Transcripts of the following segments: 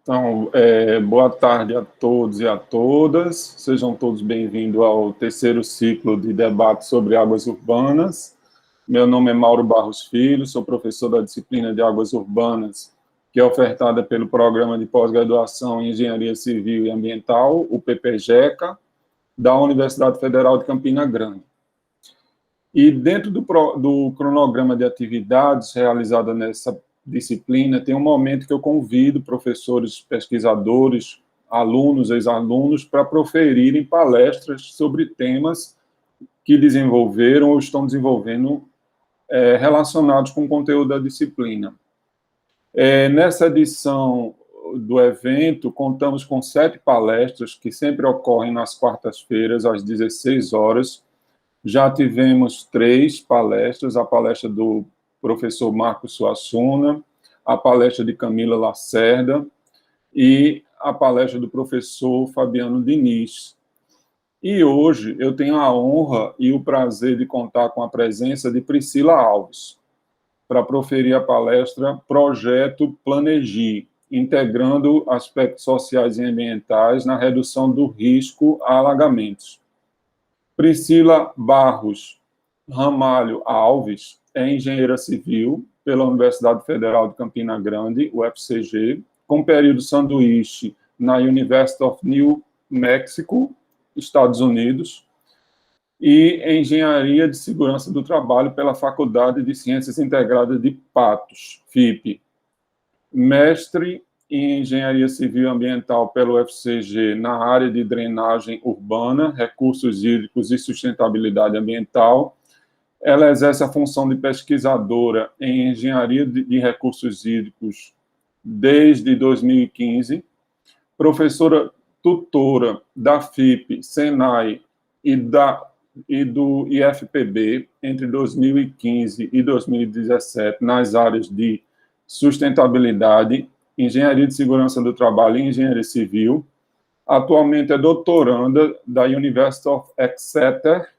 Então, boa tarde a todos e a todas. Sejam todos bem-vindos ao terceiro ciclo de debate sobre águas urbanas. Meu nome é Mauro Barros Filho, sou professor da disciplina de Águas Urbanas, que é ofertada pelo Programa de Pós-Graduação em Engenharia Civil e Ambiental, o PPGECA, da Universidade Federal de Campina Grande. E dentro do cronograma de atividades realizada nessa disciplina, tem um momento que eu convido professores, pesquisadores, alunos, ex-alunos, para proferirem palestras sobre temas que desenvolveram ou estão desenvolvendo relacionados com o conteúdo da disciplina. Nessa edição do evento, contamos com 7 palestras que sempre ocorrem nas quartas-feiras, às 16 horas. Já tivemos 3 palestras, a palestra do professor Marcos Suassuna, a palestra de Camila Lacerda e a palestra do professor Fabiano Diniz. E hoje eu tenho a honra e o prazer de contar com a presença de Priscila Alves, para proferir a palestra Projeto Planegi, integrando aspectos sociais e ambientais na redução do risco a alagamentos. Priscila Barros Ramalho Alves é engenheira civil pela Universidade Federal de Campina Grande, UFCG, com período sanduíche na University of New Mexico, Estados Unidos, e engenharia de segurança do trabalho pela Faculdade de Ciências Integradas de Patos, FIP. Mestre em Engenharia Civil e Ambiental pelo UFCG na área de drenagem urbana, recursos hídricos e sustentabilidade ambiental. Ela exerce a função de pesquisadora em Engenharia de Recursos Hídricos desde 2015, professora tutora da FIP, Senai e do IFPB entre 2015 e 2017 nas áreas de sustentabilidade, engenharia de segurança do trabalho e engenharia civil. Atualmente é doutoranda da University of Exeter,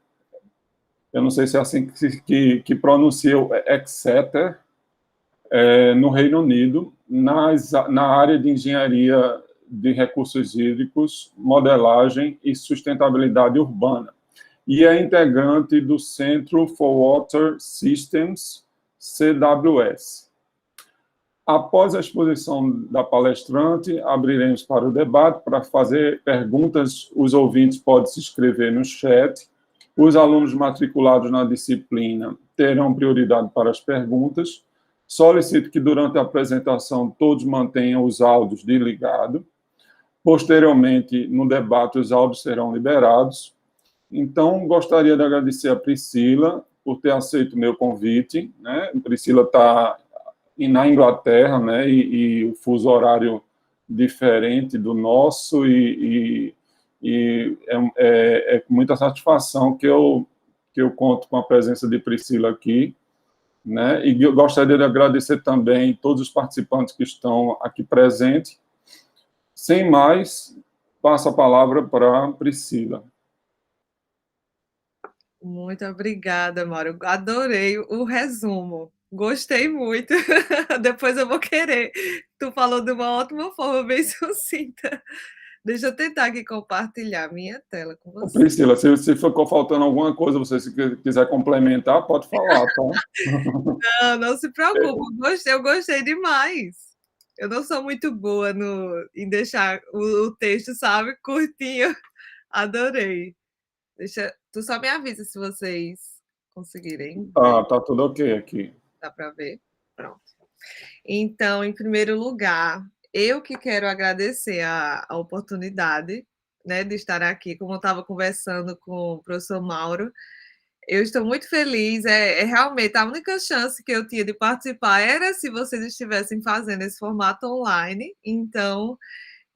eu não sei se é assim que pronuncia Exeter, no Reino Unido, na área de engenharia de recursos hídricos, modelagem e sustentabilidade urbana. E é integrante do Centro for Water Systems, CWS. Após a exposição da palestrante, abriremos para o debate. Para fazer perguntas, os ouvintes podem se inscrever no chat. Os alunos matriculados na disciplina terão prioridade para as perguntas. Solicito que, durante a apresentação, todos mantenham os áudios desligados. Posteriormente, no debate, os áudios serão liberados. Então, gostaria de agradecer a Priscila por ter aceito o meu convite, né? Priscila está na Inglaterra, né? E o fuso horário diferente do nosso, e é com muita satisfação que eu conto com a presença de Priscila aqui, né? E eu gostaria de agradecer também todos os participantes que estão aqui presentes. Sem mais, passo a palavra para a Priscila. Muito obrigada, Mauro. Adorei o resumo. Gostei muito. Depois eu vou querer. Tu falou de uma ótima forma, bem sucinta. Deixa eu tentar aqui compartilhar minha tela com você. Priscila, se ficou faltando alguma coisa, você se quiser complementar, pode falar, tá? Não se preocupe. Eu gostei demais. Eu não sou muito boa em deixar o texto, sabe, curtinho. Adorei. Tu só me avisa se vocês conseguirem. Tá tudo ok aqui. Dá para ver? Pronto. Então, em primeiro lugar, eu que quero agradecer a oportunidade, né, de estar aqui, como eu estava conversando com o professor Mauro. Eu estou muito feliz, realmente a única chance que eu tinha de participar era se vocês estivessem fazendo esse formato online, então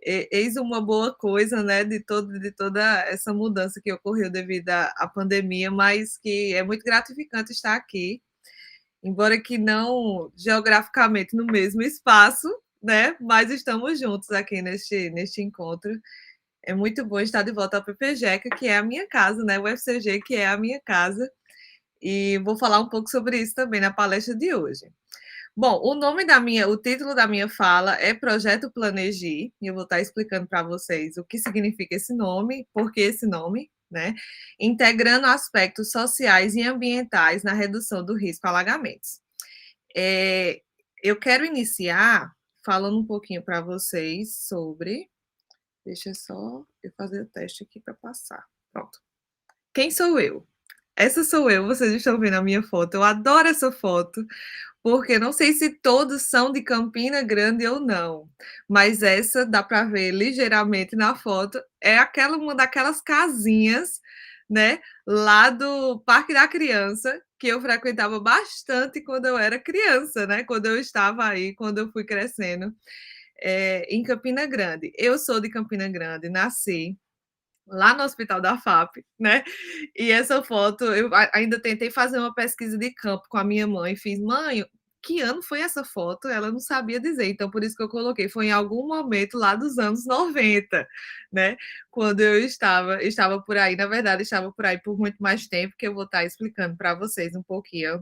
eis uma boa coisa, né, de toda essa mudança que ocorreu devido à pandemia, mas que é muito gratificante estar aqui, embora que não geograficamente no mesmo espaço, né, mas estamos juntos aqui neste encontro. É muito bom estar de volta ao PPGECA, que é a minha casa, né, o UFCG, que é a minha casa, E vou falar um pouco sobre isso também na palestra de hoje. Bom, o título da minha fala é Projeto Planegi, e eu vou estar explicando para vocês o que significa esse nome, por que esse nome, né? Integrando aspectos sociais e ambientais na redução do risco a alagamentos. Eu quero iniciar falando um pouquinho para vocês sobre. Deixa só eu fazer o teste aqui para passar. Pronto. Quem sou eu? Essa sou eu, vocês estão vendo a minha foto. Eu adoro essa foto, porque não sei se todos são de Campina Grande ou não, mas essa dá para ver ligeiramente na foto. É uma daquelas casinhas, né, lá do Parque da Criança, que eu frequentava bastante quando eu era criança, né, quando eu estava aí, quando eu fui crescendo, em Campina Grande. Eu sou de Campina Grande, nasci lá no Hospital da FAP, né? E essa foto, eu ainda tentei fazer uma pesquisa de campo com a minha mãe, fiz: "Mãe, que ano foi essa foto?" Ela não sabia dizer, então por isso que eu coloquei, foi em algum momento lá dos anos 90, né? Quando eu estava por aí, na verdade, estava por aí por muito mais tempo, que eu vou estar explicando para vocês um pouquinho,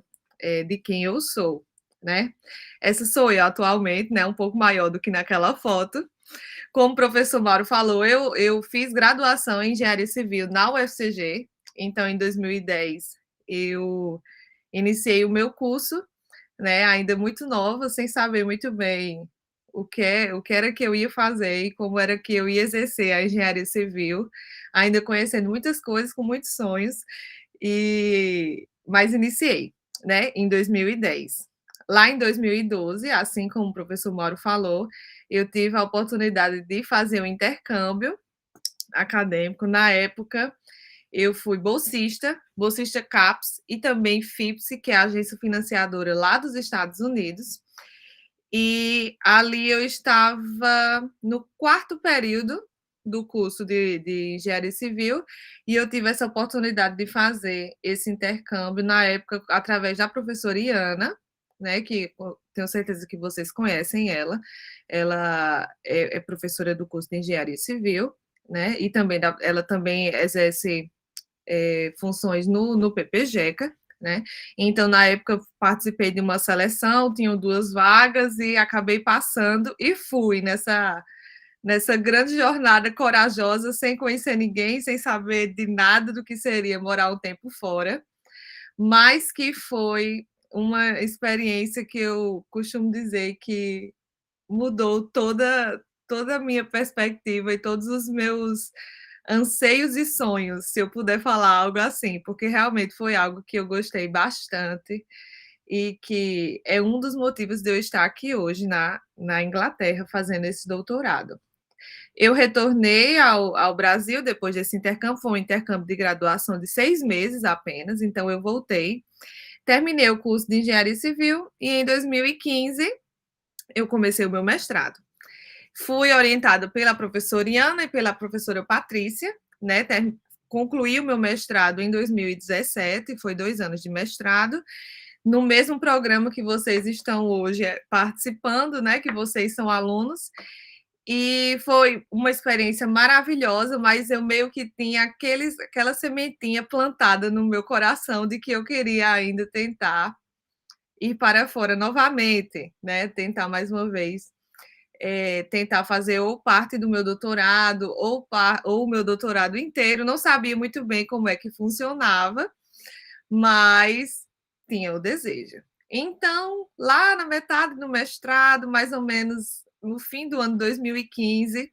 de quem eu sou, né? Essa sou eu atualmente, né, um pouco maior do que naquela foto. Como o professor Mauro falou, eu fiz graduação em engenharia civil na UFCG, então em 2010 eu iniciei o meu curso, né, ainda muito nova, sem saber muito bem o que era que eu ia fazer e como era que eu ia exercer a engenharia civil, ainda conhecendo muitas coisas, com muitos sonhos, mas iniciei, né, em 2010. Lá em 2012, assim como o professor Mauro falou, eu tive a oportunidade de fazer um intercâmbio acadêmico. Na época, eu fui bolsista CAPES e também FIPSE, que é a agência financiadora lá dos Estados Unidos. E ali eu estava no quarto período do curso de engenharia civil e eu tive essa oportunidade de fazer esse intercâmbio na época através da professora Iana, né, que tenho certeza que vocês conhecem ela. Ela é professora do curso de engenharia civil, né, e também ela também exerce funções no PPGECA, né? Então, na época, participei de uma seleção, tinham 2 vagas e acabei passando e fui nessa grande jornada corajosa, sem conhecer ninguém, sem saber de nada do que seria morar um tempo fora, mas que foi uma experiência que eu costumo dizer que mudou toda a minha perspectiva e todos os meus anseios e sonhos, se eu puder falar algo assim, porque realmente foi algo que eu gostei bastante e que é um dos motivos de eu estar aqui hoje na Inglaterra fazendo esse doutorado. Eu retornei ao Brasil depois desse intercâmbio, foi um intercâmbio de graduação de 6 meses apenas, então eu voltei, terminei o curso de engenharia civil e em 2015 eu comecei o meu mestrado. Fui orientada pela professora Iana e pela professora Patrícia, né? Concluí o meu mestrado em 2017, foi 2 anos de mestrado, no mesmo programa que vocês estão hoje participando, né? Que vocês são alunos. E foi uma experiência maravilhosa, mas eu meio que tinha aquela sementinha plantada no meu coração de que eu queria ainda tentar ir para fora novamente, né? Tentar mais uma vez tentar fazer ou parte do meu doutorado ou o meu doutorado inteiro. Não sabia muito bem como é que funcionava, mas tinha o desejo. Então, lá na metade do mestrado, mais ou menos no fim do ano 2015,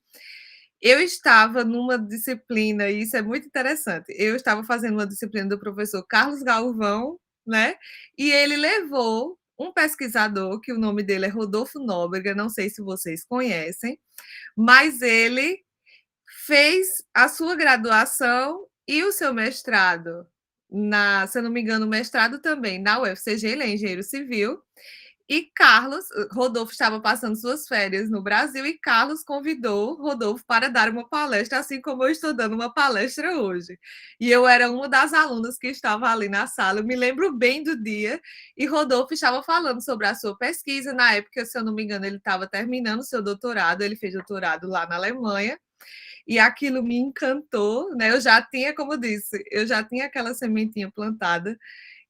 eu estava numa disciplina, e isso é muito interessante, eu estava fazendo uma disciplina do professor Carlos Galvão, né? E ele levou um pesquisador, que o nome dele é Rodolfo Nóbrega, não sei se vocês conhecem, mas ele fez a sua graduação e o seu mestrado, se eu não me engano, o mestrado também na UFCG, ele é engenheiro civil, e Rodolfo estava passando suas férias no Brasil e Carlos convidou Rodolfo para dar uma palestra, assim como eu estou dando uma palestra hoje. E eu era uma das alunas que estava ali na sala, eu me lembro bem do dia, e Rodolfo estava falando sobre a sua pesquisa. Na época, se eu não me engano, ele estava terminando o seu doutorado, ele fez doutorado lá na Alemanha, e aquilo me encantou, né? Eu já tinha, como disse, eu já tinha aquela sementinha plantada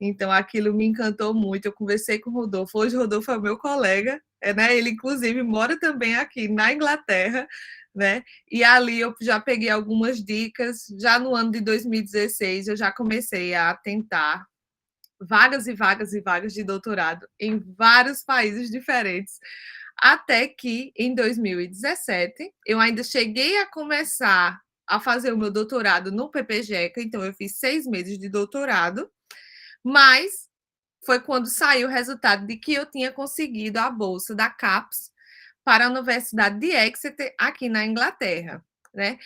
Então, aquilo me encantou muito. Eu conversei com o Rodolfo. Hoje, o Rodolfo é o meu colega, né? Ele, inclusive, mora também aqui na Inglaterra, né? E ali eu já peguei algumas dicas. Já no ano de 2016, eu já comecei a tentar vagas e vagas e vagas de doutorado em vários países diferentes. Até que, em 2017, eu ainda cheguei a começar a fazer o meu doutorado no PPGECA, então eu fiz 6 meses de doutorado, mas foi quando saiu o resultado de que eu tinha conseguido a bolsa da CAPES para a Universidade de Exeter, aqui na Inglaterra, né?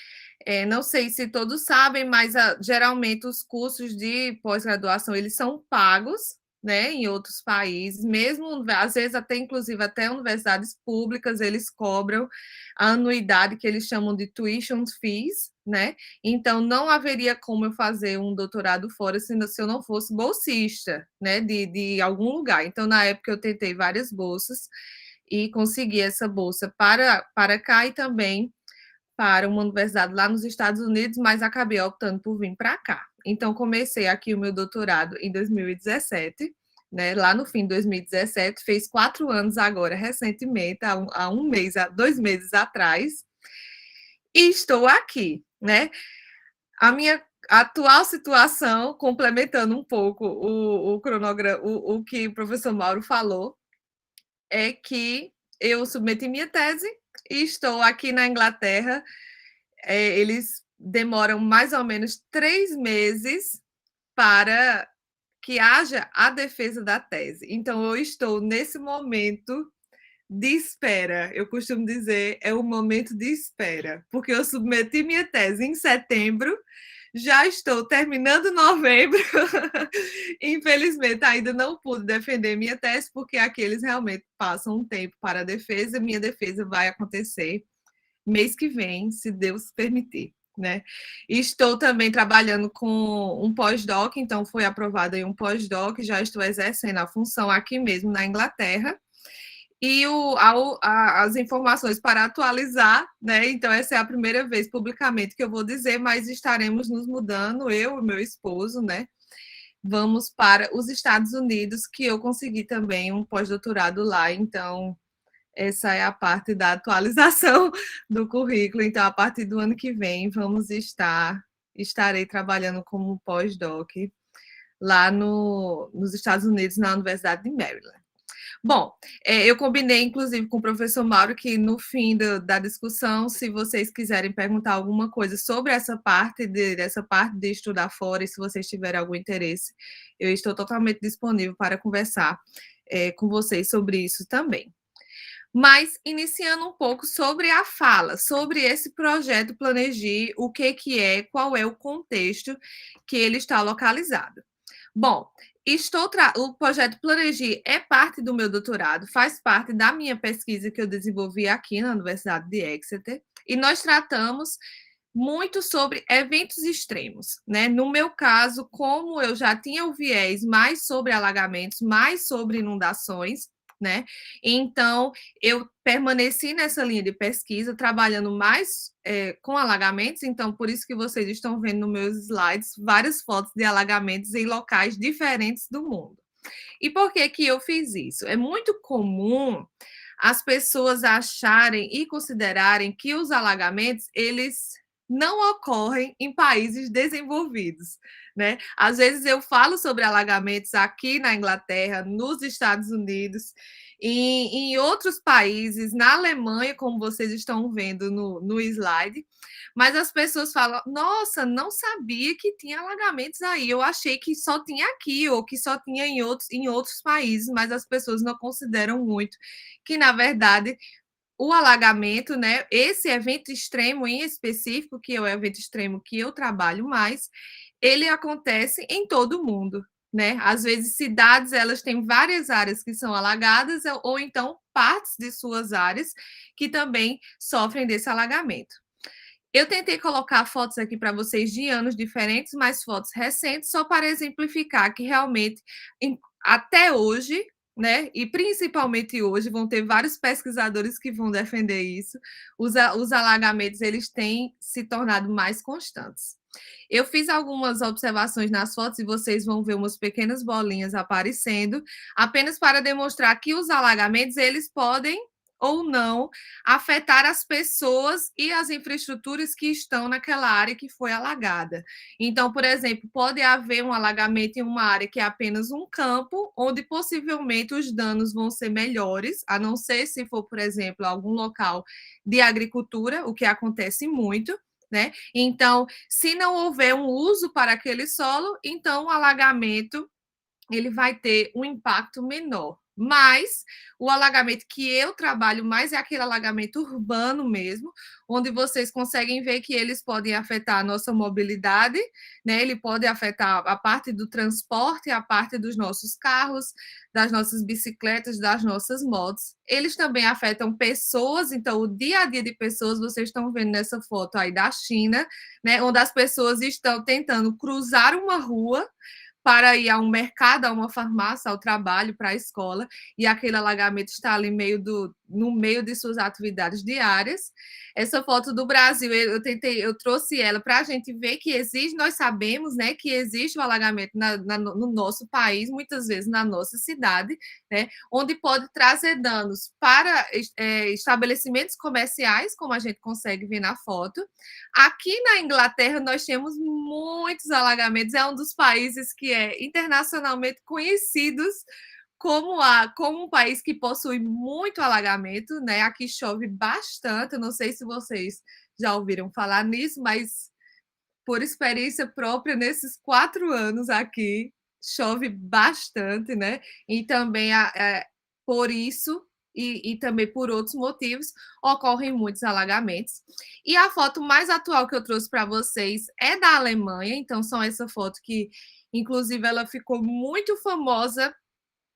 Não sei se todos sabem, mas geralmente os cursos de pós-graduação eles são pagos, né, em outros países, mesmo às vezes até inclusive até universidades públicas eles cobram a anuidade que eles chamam de tuition fees, né? Então não haveria como eu fazer um doutorado fora se eu não fosse bolsista, né, de algum lugar. Então na época eu tentei várias bolsas e consegui essa bolsa para cá e também para uma universidade lá nos Estados Unidos, mas acabei optando por vir para cá. Então, comecei aqui o meu doutorado em 2017, né? Lá no fim de 2017, fez 4 anos agora, recentemente, há um mês, há 2 meses atrás, e estou aqui, né? A minha atual situação, complementando um pouco o cronograma, o que o professor Mauro falou, é que eu submeti minha tese e estou aqui na Inglaterra. Eles demoram mais ou menos 3 meses para que haja a defesa da tese. Então, eu estou nesse momento de espera. Eu costumo dizer, é o momento de espera, porque eu submeti minha tese em setembro, já estou terminando novembro. Infelizmente, ainda não pude defender minha tese, porque aqui eles realmente passam um tempo para a defesa. Minha defesa vai acontecer mês que vem, se Deus permitir, né? Estou também trabalhando com um pós-doc, então foi aprovado aí um pós-doc, já estou exercendo a função aqui mesmo na Inglaterra. E as informações para atualizar, né? Então, essa é a primeira vez publicamente que eu vou dizer, mas estaremos nos mudando, eu e meu esposo, né? Vamos para os Estados Unidos, que eu consegui também um pós-doutorado lá, então essa é a parte da atualização do currículo. Então, a partir do ano que vem, estarei trabalhando como pós-doc lá nos Estados Unidos, na Universidade de Maryland. Bom, eu combinei, inclusive, com o professor Mauro, que no fim da discussão, se vocês quiserem perguntar alguma coisa sobre essa parte de estudar fora, e se vocês tiverem algum interesse, eu estou totalmente disponível para conversar com vocês sobre isso também. Mas iniciando um pouco sobre a fala, sobre esse projeto Planegi, o que é, qual é o contexto que ele está localizado. Bom, o projeto Planegi é parte do meu doutorado, faz parte da minha pesquisa que eu desenvolvi aqui na Universidade de Exeter, e nós tratamos muito sobre eventos extremos, né? No meu caso, como eu já tinha o viés mais sobre alagamentos, mais sobre inundações, né? Então, eu permaneci nessa linha de pesquisa, trabalhando mais com alagamentos, então, por isso que vocês estão vendo nos meus slides várias fotos de alagamentos em locais diferentes do mundo. E por que que eu fiz isso? É muito comum as pessoas acharem e considerarem que os alagamentos, eles não ocorrem em países desenvolvidos, né? Às vezes eu falo sobre alagamentos aqui na Inglaterra, nos Estados Unidos, em outros países, na Alemanha, como vocês estão vendo no slide, mas as pessoas falam: nossa, não sabia que tinha alagamentos aí, eu achei que só tinha aqui, ou que só tinha em outros países, mas as pessoas não consideram muito que, na verdade, o alagamento, né, esse evento extremo em específico, que é o evento extremo que eu trabalho mais, ele acontece em todo o mundo, né? Às vezes cidades, elas têm várias áreas que são alagadas ou então partes de suas áreas que também sofrem desse alagamento. Eu tentei colocar fotos aqui para vocês de anos diferentes, mas fotos recentes, só para exemplificar que realmente, até hoje, né, e principalmente hoje, vão ter vários pesquisadores que vão defender isso, os alagamentos eles têm se tornado mais constantes. Eu fiz algumas observações nas fotos e vocês vão ver umas pequenas bolinhas aparecendo, apenas para demonstrar que os alagamentos eles podem ou não afetar as pessoas e as infraestruturas que estão naquela área que foi alagada. Então, por exemplo, pode haver um alagamento em uma área que é apenas um campo, onde possivelmente os danos vão ser melhores, a não ser se for, por exemplo, algum local de agricultura, o que acontece muito, né? Então, se não houver um uso para aquele solo, então o alagamento ele vai ter um impacto menor. Mas o alagamento que eu trabalho mais é aquele alagamento urbano mesmo, onde vocês conseguem ver que eles podem afetar a nossa mobilidade, né? Ele pode afetar a parte do transporte, a parte dos nossos carros, das nossas bicicletas, das nossas motos. Eles também afetam pessoas, então o dia a dia de pessoas, vocês estão vendo nessa foto aí da China, né? Onde as pessoas estão tentando cruzar uma rua para ir a um mercado, a uma farmácia, ao trabalho, para a escola, e aquele alagamento está ali no meio de suas atividades diárias. Essa foto do Brasil, eu trouxe ela para a gente ver que existe, nós sabemos, né, que existe o alagamento no nosso país, muitas vezes na nossa cidade, né, onde pode trazer danos para estabelecimentos comerciais, como a gente consegue ver na foto. Aqui na Inglaterra, nós temos muitos alagamentos, é um dos países que é internacionalmente conhecidos como um país que possui muito alagamento, né? Aqui chove bastante, não sei se vocês já ouviram falar nisso, mas por experiência própria, nesses 4 anos aqui, chove bastante, né? E também por isso e também por outros motivos, ocorrem muitos alagamentos. E a foto mais atual que eu trouxe para vocês é da Alemanha, então são essa foto que, inclusive, ela ficou muito famosa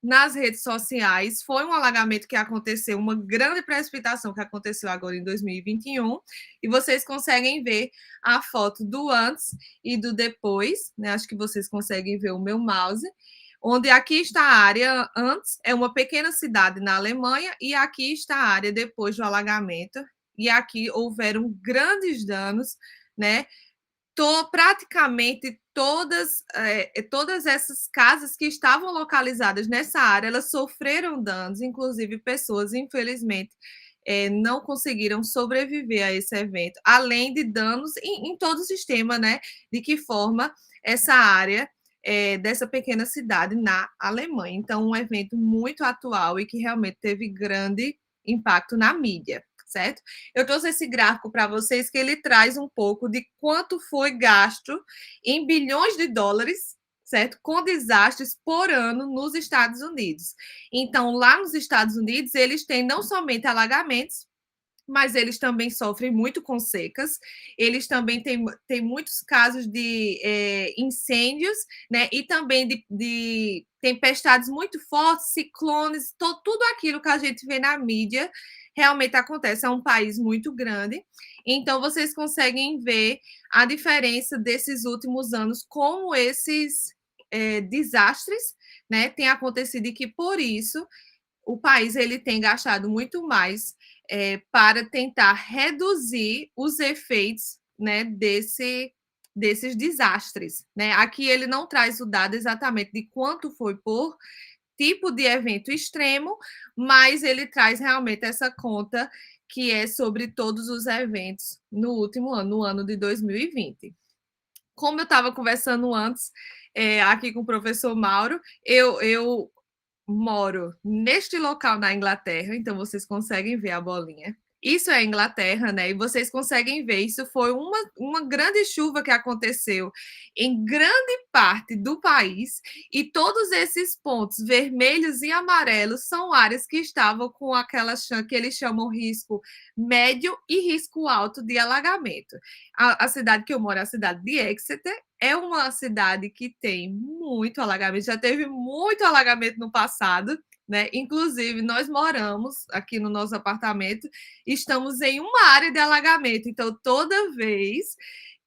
nas redes sociais. Foi um alagamento que aconteceu, uma grande precipitação que aconteceu agora em 2021, e vocês conseguem ver a foto do antes e do depois, né? Acho que vocês conseguem ver o meu mouse, onde aqui está a área antes, é uma pequena cidade na Alemanha, e aqui está a área depois do alagamento, e aqui houveram grandes danos, né? Praticamente todas essas casas que estavam localizadas nessa área, elas sofreram danos, inclusive pessoas, infelizmente, não conseguiram sobreviver a esse evento, além de danos em todo o sistema, né? De que forma essa área dessa pequena cidade na Alemanha. Então, um evento muito atual e que realmente teve grande impacto na mídia, certo? Eu trouxe esse gráfico para vocês que ele traz um pouco de quanto foi gasto em bilhões de dólares, certo? Com desastres por ano nos Estados Unidos. Então, lá nos Estados Unidos, eles têm não somente alagamentos, mas eles também sofrem muito com secas, eles também têm muitos casos de incêndios, né? E também de tempestades muito fortes, ciclones, tudo aquilo que a gente vê na mídia realmente acontece. É um país muito grande, então vocês conseguem ver a diferença desses últimos anos, como esses desastres, né, têm acontecido e que por isso o país ele tem gastado muito mais para tentar reduzir os efeitos, né, desses desastres, né? Aqui ele não traz o dado exatamente de quanto foi por tipo de evento extremo, mas ele traz realmente essa conta que é sobre todos os eventos no último ano, no ano de 2020. Como eu estava conversando antes, aqui com o professor Mauro, eu moro neste local na Inglaterra, então vocês conseguem ver a bolinha. Isso é a Inglaterra, né? E vocês conseguem ver, isso foi uma grande chuva que aconteceu em grande parte do país, e todos esses pontos vermelhos e amarelos são áreas que estavam com aquelas que eles chamam risco médio e risco alto de alagamento. A cidade que eu moro, a cidade de Exeter, é uma cidade que tem muito alagamento, já teve muito alagamento no passado, né? Inclusive, nós moramos aqui no nosso apartamento, estamos em uma área de alagamento, então toda vez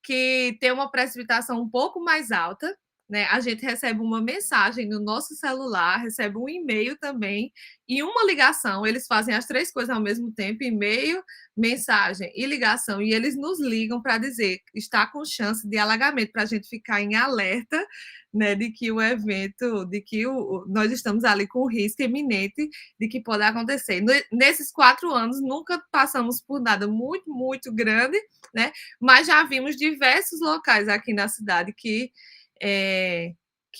que tem uma precipitação um pouco mais alta, né, a gente recebe uma mensagem no nosso celular, recebe um e-mail também e uma ligação. Eles fazem as 3 coisas ao mesmo tempo: e-mail, mensagem e ligação. E eles nos ligam para dizer que está com chance de alagamento, para a gente ficar em alerta, né, de que o evento, de que nós estamos ali com o risco iminente de que pode acontecer. Nesses 4 anos, nunca passamos por nada muito, muito grande, né? Mas já vimos diversos locais aqui na cidade que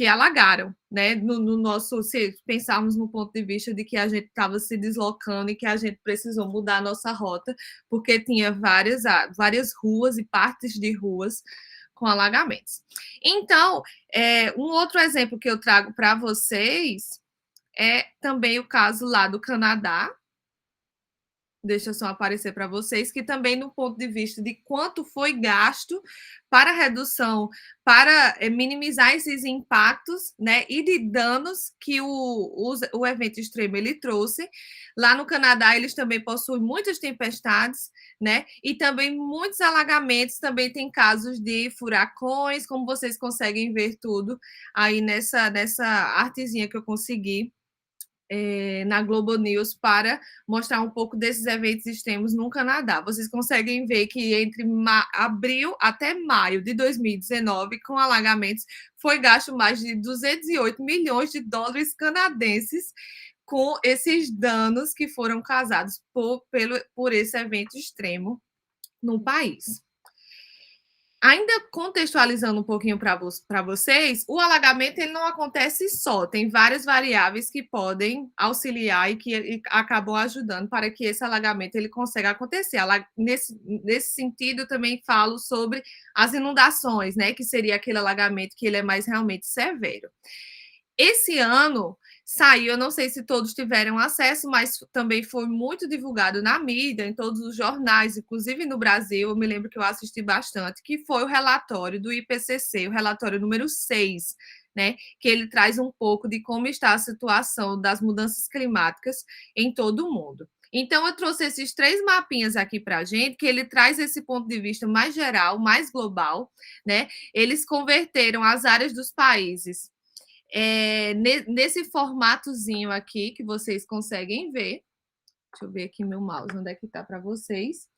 alagaram, né? No nosso, se pensarmos no ponto de vista de que a gente estava se deslocando e que a gente precisou mudar a nossa rota, porque tinha várias ruas e partes de ruas com alagamentos. Então, um outro exemplo que eu trago para vocês é também o caso lá do Canadá. Deixa eu só aparecer para vocês, que também no ponto de vista de quanto foi gasto para redução, para minimizar esses impactos, né, e de danos que o evento extremo ele trouxe. Lá no Canadá, eles também possuem muitas tempestades, né, e também muitos alagamentos, também tem casos de furacões, como vocês conseguem ver tudo aí nessa artezinha que eu consegui na Globo News para mostrar um pouco desses eventos extremos no Canadá. Vocês conseguem ver que entre abril até maio de 2019, com alagamentos, foi gasto mais de 208 milhões de dólares canadenses com esses danos que foram causados por esse evento extremo no país. Ainda contextualizando um pouquinho para vocês, o alagamento ele não acontece só, tem várias variáveis que podem auxiliar e que acabam ajudando para que esse alagamento ele consiga acontecer. Nesse sentido, eu também falo sobre as inundações, né, que seria aquele alagamento que ele é mais realmente severo. Esse ano saiu, eu não sei se todos tiveram acesso, mas também foi muito divulgado na mídia, em todos os jornais, inclusive no Brasil, eu me lembro que eu assisti bastante, que foi o relatório do IPCC, o relatório número 6, né, que ele traz um pouco de como está a situação das mudanças climáticas em todo o mundo. Então, eu trouxe esses 3 mapinhas aqui para a gente, que ele traz esse ponto de vista mais geral, mais global, né? Eles converteram as áreas dos países nesse formatozinho aqui que vocês conseguem ver. Deixa eu ver aqui meu mouse, onde é que está para vocês.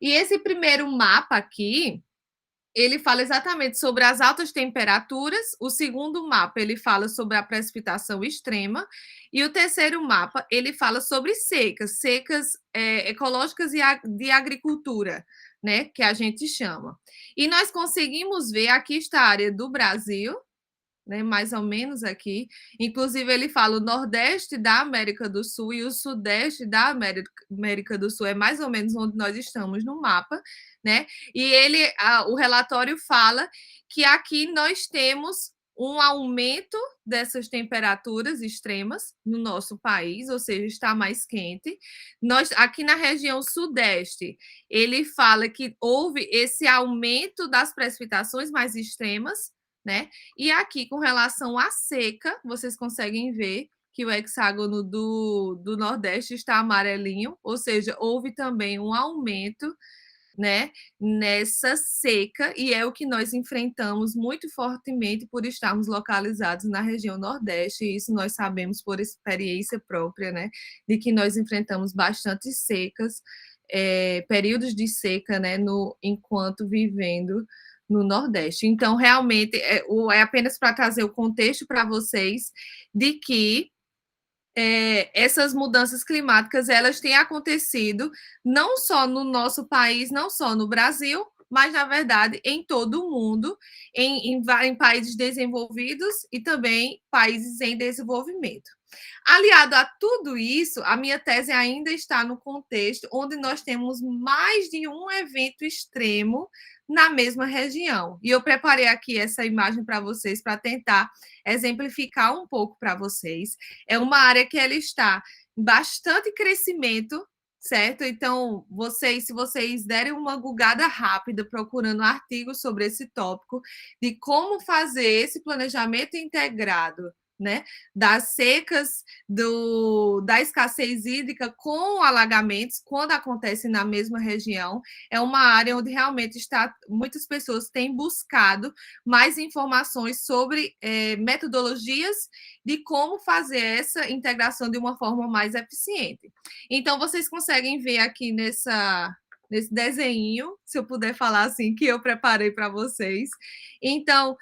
E esse primeiro mapa aqui, ele fala exatamente sobre as altas temperaturas. O segundo mapa, ele fala sobre a precipitação extrema. E o terceiro mapa, ele fala sobre secas ecológicas e de agricultura, né, que a gente chama. E nós conseguimos ver, aqui está a área do Brasil, né, mais ou menos aqui. Inclusive, ele fala o Nordeste da América do Sul e o Sudeste da América do Sul, é mais ou menos onde nós estamos no mapa, né? E o relatório fala que aqui nós temos um aumento dessas temperaturas extremas no nosso país, ou seja, está mais quente. Nós, aqui na região Sudeste, ele fala que houve esse aumento das precipitações mais extremas, né? E aqui, com relação à seca, vocês conseguem ver que o hexágono do Nordeste está amarelinho, ou seja, houve também um aumento, né, nessa seca, e é o que nós enfrentamos muito fortemente por estarmos localizados na região Nordeste, e isso nós sabemos por experiência própria, né, de que nós enfrentamos bastante secas, períodos de seca, né, enquanto vivendo no Nordeste. Então, realmente, é apenas para trazer o contexto para vocês de que essas mudanças climáticas elas têm acontecido não só no nosso país, não só no Brasil, mas, na verdade, em todo o mundo, em países desenvolvidos e também países em desenvolvimento. Aliado a tudo isso, a minha tese ainda está no contexto onde nós temos mais de um evento extremo na mesma região. E eu preparei aqui essa imagem para vocês para tentar exemplificar um pouco para vocês. É uma área que ela está em bastante crescimento, certo? Então, se vocês derem uma googada rápida procurando artigos sobre esse tópico de como fazer esse planejamento integrado, né, das secas, da escassez hídrica com alagamentos, quando acontece na mesma região. É uma área onde realmente muitas pessoas têm buscado mais informações sobre metodologias de como fazer essa integração de uma forma mais eficiente. Então, vocês conseguem ver aqui nesse desenho, se eu puder falar assim, que eu preparei para vocês. Então,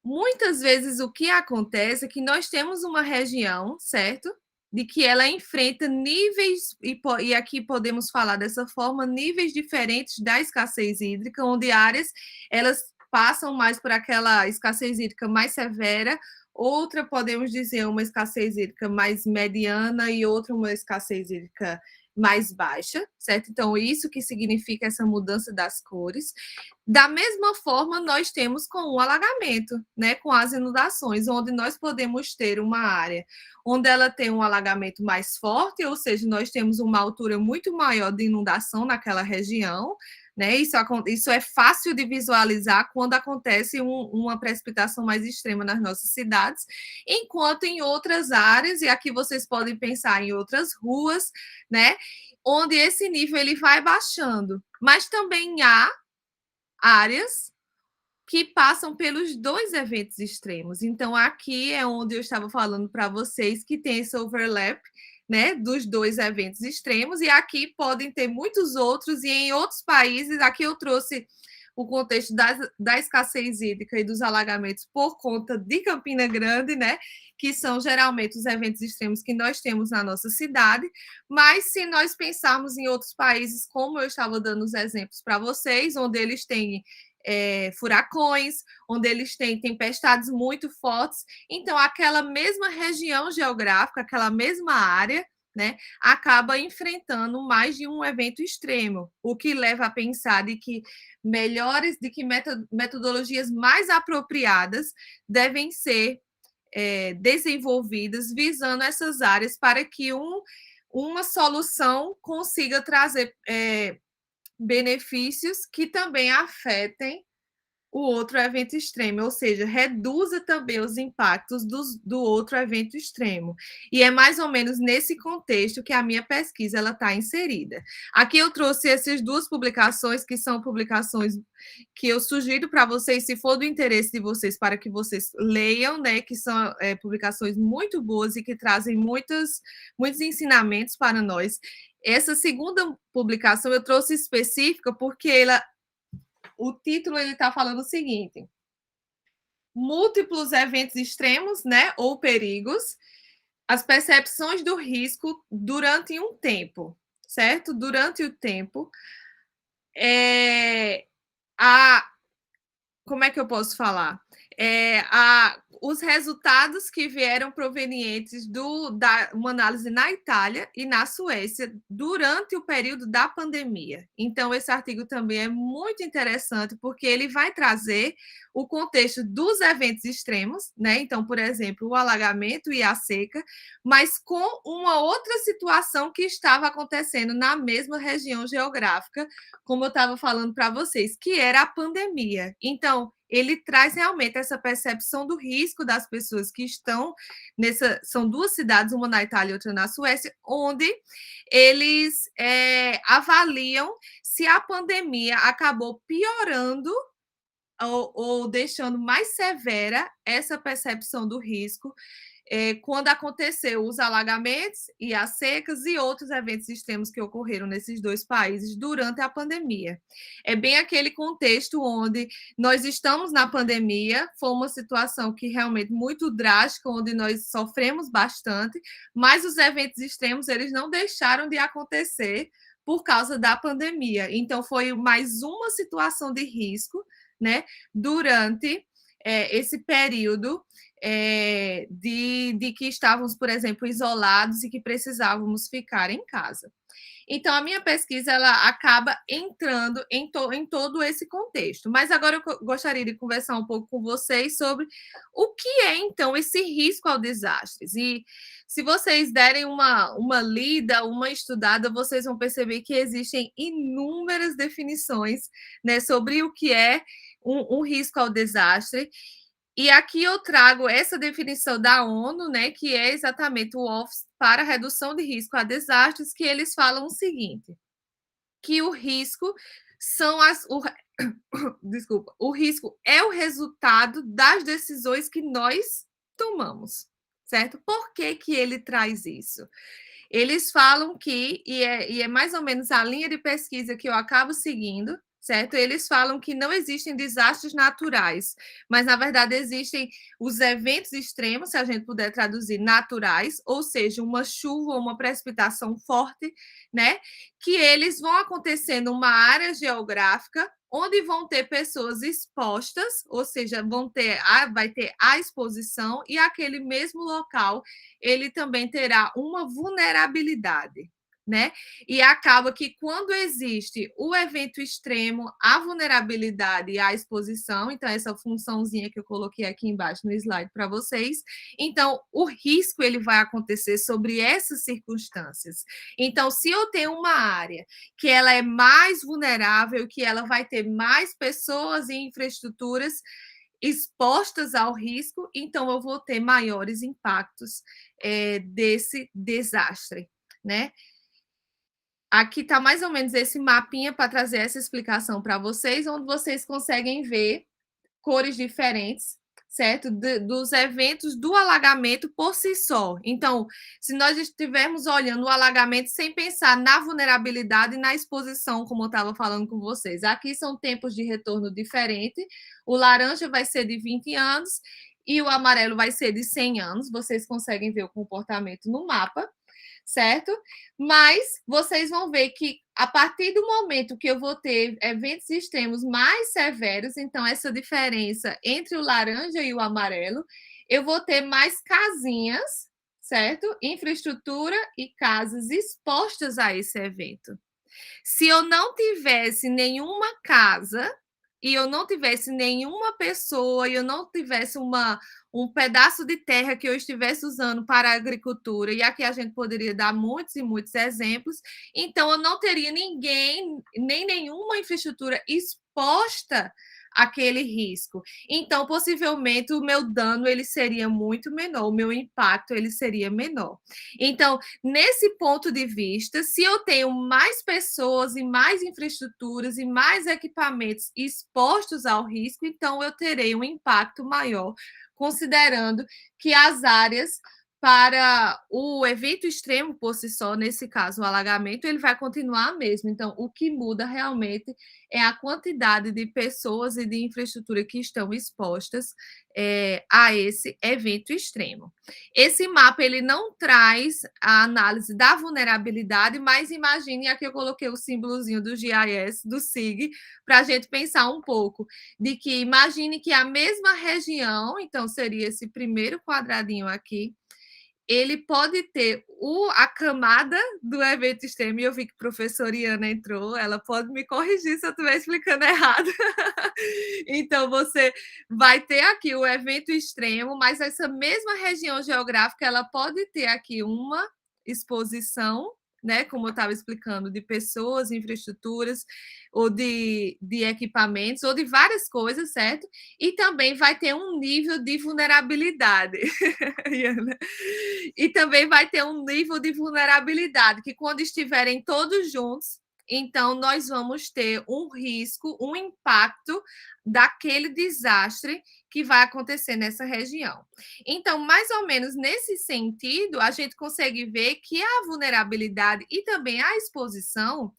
muitas vezes o que acontece é que nós temos uma região, certo? De que ela enfrenta níveis, e aqui podemos falar dessa forma, níveis diferentes da escassez hídrica, onde áreas elas passam mais por aquela escassez hídrica mais severa, outra podemos dizer uma escassez hídrica mais mediana e outra uma escassez hídrica mais baixa, certo? Então, isso que significa essa mudança das cores. Da mesma forma, nós temos com o alagamento, né, com as inundações, onde nós podemos ter uma área onde ela tem um alagamento mais forte, ou seja, nós temos uma altura muito maior de inundação naquela região, né? Isso é fácil de visualizar quando acontece uma precipitação mais extrema nas nossas cidades, enquanto em outras áreas, e aqui vocês podem pensar em outras ruas, né, onde esse nível ele vai baixando. Mas também há áreas que passam pelos dois eventos extremos. Então, aqui é onde eu estava falando para vocês que tem esse overlap, né, dos dois eventos extremos, e aqui podem ter muitos outros, e em outros países, aqui eu trouxe o contexto da escassez hídrica e dos alagamentos por conta de Campina Grande, né, que são geralmente os eventos extremos que nós temos na nossa cidade, mas se nós pensarmos em outros países, como eu estava dando os exemplos para vocês, onde eles têm furacões, onde eles têm tempestades muito fortes. Então, aquela mesma região geográfica, aquela mesma área, né, acaba enfrentando mais de um evento extremo, o que leva a pensar de que metodologias mais apropriadas devem ser desenvolvidas visando essas áreas para que uma solução consiga trazer benefícios que também afetem o outro evento extremo, ou seja, reduza também os impactos do outro evento extremo. E é mais ou menos nesse contexto que a minha pesquisa está inserida. Aqui eu trouxe essas duas publicações, que são publicações que eu sugiro para vocês, se for do interesse de vocês, para que vocês leiam, né, que são publicações muito boas e que trazem muitos ensinamentos para nós. Essa segunda publicação eu trouxe específica porque o título ele está falando o seguinte: múltiplos eventos extremos, né, ou perigos, as percepções do risco durante um tempo, certo? Durante o tempo, como é que eu posso falar? Os resultados que vieram provenientes uma análise na Itália e na Suécia durante o período da pandemia. Então, esse artigo também é muito interessante, porque ele vai trazer o contexto dos eventos extremos, né? Então, por exemplo, o alagamento e a seca, mas com uma outra situação que estava acontecendo na mesma região geográfica, como eu estava falando para vocês, que era a pandemia. Então, ele traz realmente essa percepção do risco das pessoas que estão são duas cidades, uma na Itália e outra na Suécia, onde eles avaliam se a pandemia acabou piorando ou deixando mais severa essa percepção do risco quando aconteceu os alagamentos e as secas e outros eventos extremos que ocorreram nesses dois países durante a pandemia. É bem aquele contexto onde nós estamos na pandemia, foi uma situação que realmente muito drástica, onde nós sofremos bastante, mas os eventos extremos eles não deixaram de acontecer por causa da pandemia. Então, foi mais uma situação de risco, né, durante esse período de que estávamos, por exemplo, isolados e que precisávamos ficar em casa. Então, a minha pesquisa ela acaba entrando em todo esse contexto. Mas agora eu gostaria de conversar um pouco com vocês sobre o que é, então, esse risco ao desastres. E se vocês derem uma lida, uma estudada, vocês vão perceber que existem inúmeras definições, né, sobre o que é um risco ao desastre. E aqui eu trago essa definição da ONU, né, que é exatamente o Office para a Redução de Risco a Desastres, que eles falam o seguinte, que o risco são desculpa, o risco é o resultado das decisões que nós tomamos, certo? Por que que ele traz isso? Eles falam que, e é mais ou menos a linha de pesquisa que eu acabo seguindo, certo? Eles falam que não existem desastres naturais, mas na verdade existem os eventos extremos, se a gente puder traduzir, naturais, ou seja, uma chuva ou uma precipitação forte, né? Que eles vão acontecer numa área geográfica onde vão ter pessoas expostas, ou seja, vai ter a exposição e aquele mesmo local ele também terá uma vulnerabilidade, né? E acaba que quando existe o evento extremo, a vulnerabilidade e a exposição, então essa funçãozinha que eu coloquei aqui embaixo no slide para vocês, então o risco ele vai acontecer sobre essas circunstâncias. Então, se eu tenho uma área que ela é mais vulnerável, que ela vai ter mais pessoas e infraestruturas expostas ao risco, então eu vou ter maiores impactos desse desastre, né? Aqui está mais ou menos esse mapinha para trazer essa explicação para vocês, onde vocês conseguem ver cores diferentes, certo? Dos eventos do alagamento por si só. Então, se nós estivermos olhando o alagamento sem pensar na vulnerabilidade e na exposição, como eu estava falando com vocês, aqui são tempos de retorno diferentes. O laranja vai ser de 20 anos e o amarelo vai ser de 100 anos. Vocês conseguem ver o comportamento no mapa, certo? Mas vocês vão ver que a partir do momento que eu vou ter eventos extremos mais severos, então essa diferença entre o laranja e o amarelo, eu vou ter mais casinhas, certo? Infraestrutura e casas expostas a esse evento. Se eu não tivesse nenhuma casa e eu não tivesse nenhuma pessoa e eu não tivesse um pedaço de terra que eu estivesse usando para a agricultura, e aqui a gente poderia dar muitos e muitos exemplos, então eu não teria ninguém, nem nenhuma infraestrutura exposta àquele risco. Então, possivelmente, o meu dano ele seria muito menor, o meu impacto ele seria menor. Então, nesse ponto de vista, se eu tenho mais pessoas e mais infraestruturas e mais equipamentos expostos ao risco, então eu terei um impacto maior, considerando que as áreas para o evento extremo por si só, nesse caso o alagamento, ele vai continuar mesmo. Então, o que muda realmente é a quantidade de pessoas e de infraestrutura que estão expostas a esse evento extremo. Esse mapa ele não traz a análise da vulnerabilidade, mas imagine, aqui eu coloquei o símbolozinho do GIS, do SIG, para a gente pensar um pouco, de que imagine que a mesma região, então seria esse primeiro quadradinho aqui, ele pode ter a camada do evento extremo, e eu vi que a professora Iana entrou, ela pode me corrigir se eu estiver explicando errado. Então, você vai ter aqui o evento extremo, mas essa mesma região geográfica, ela pode ter aqui uma exposição, né, como eu estava explicando, de pessoas, infraestruturas, ou de equipamentos, ou de várias coisas, certo? E também vai ter um nível de vulnerabilidade. E também vai ter um nível de vulnerabilidade, que quando estiverem todos juntos, então nós vamos ter um risco, um impacto daquele desastre que vai acontecer nessa região. Então, mais ou menos nesse sentido, a gente consegue ver que a vulnerabilidade e também a exposição,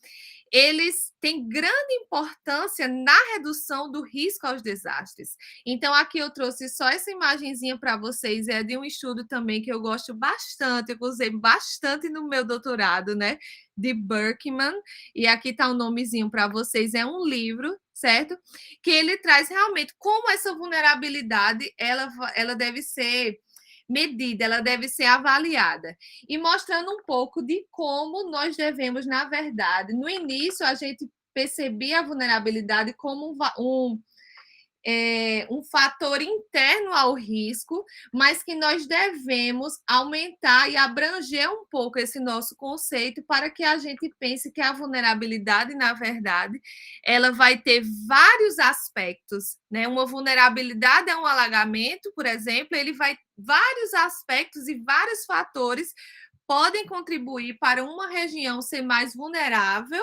eles têm grande importância na redução do risco aos desastres. Então, aqui eu trouxe só essa imagenzinha para vocês, é de um estudo também que eu gosto bastante, eu usei bastante no meu doutorado, né, de Berkman, e aqui está o nomezinho para vocês, é um livro, certo? Que ele traz realmente como essa vulnerabilidade, ela deve ser medida, ela deve ser avaliada. E mostrando um pouco de como nós devemos, na verdade, no início a gente percebia a vulnerabilidade como um fator interno ao risco, mas que nós devemos aumentar e abranger um pouco esse nosso conceito para que a gente pense que a vulnerabilidade, na verdade, ela vai ter vários aspectos, né? Uma vulnerabilidade é um alagamento, por exemplo, ele vai vários aspectos e vários fatores podem contribuir para uma região ser mais vulnerável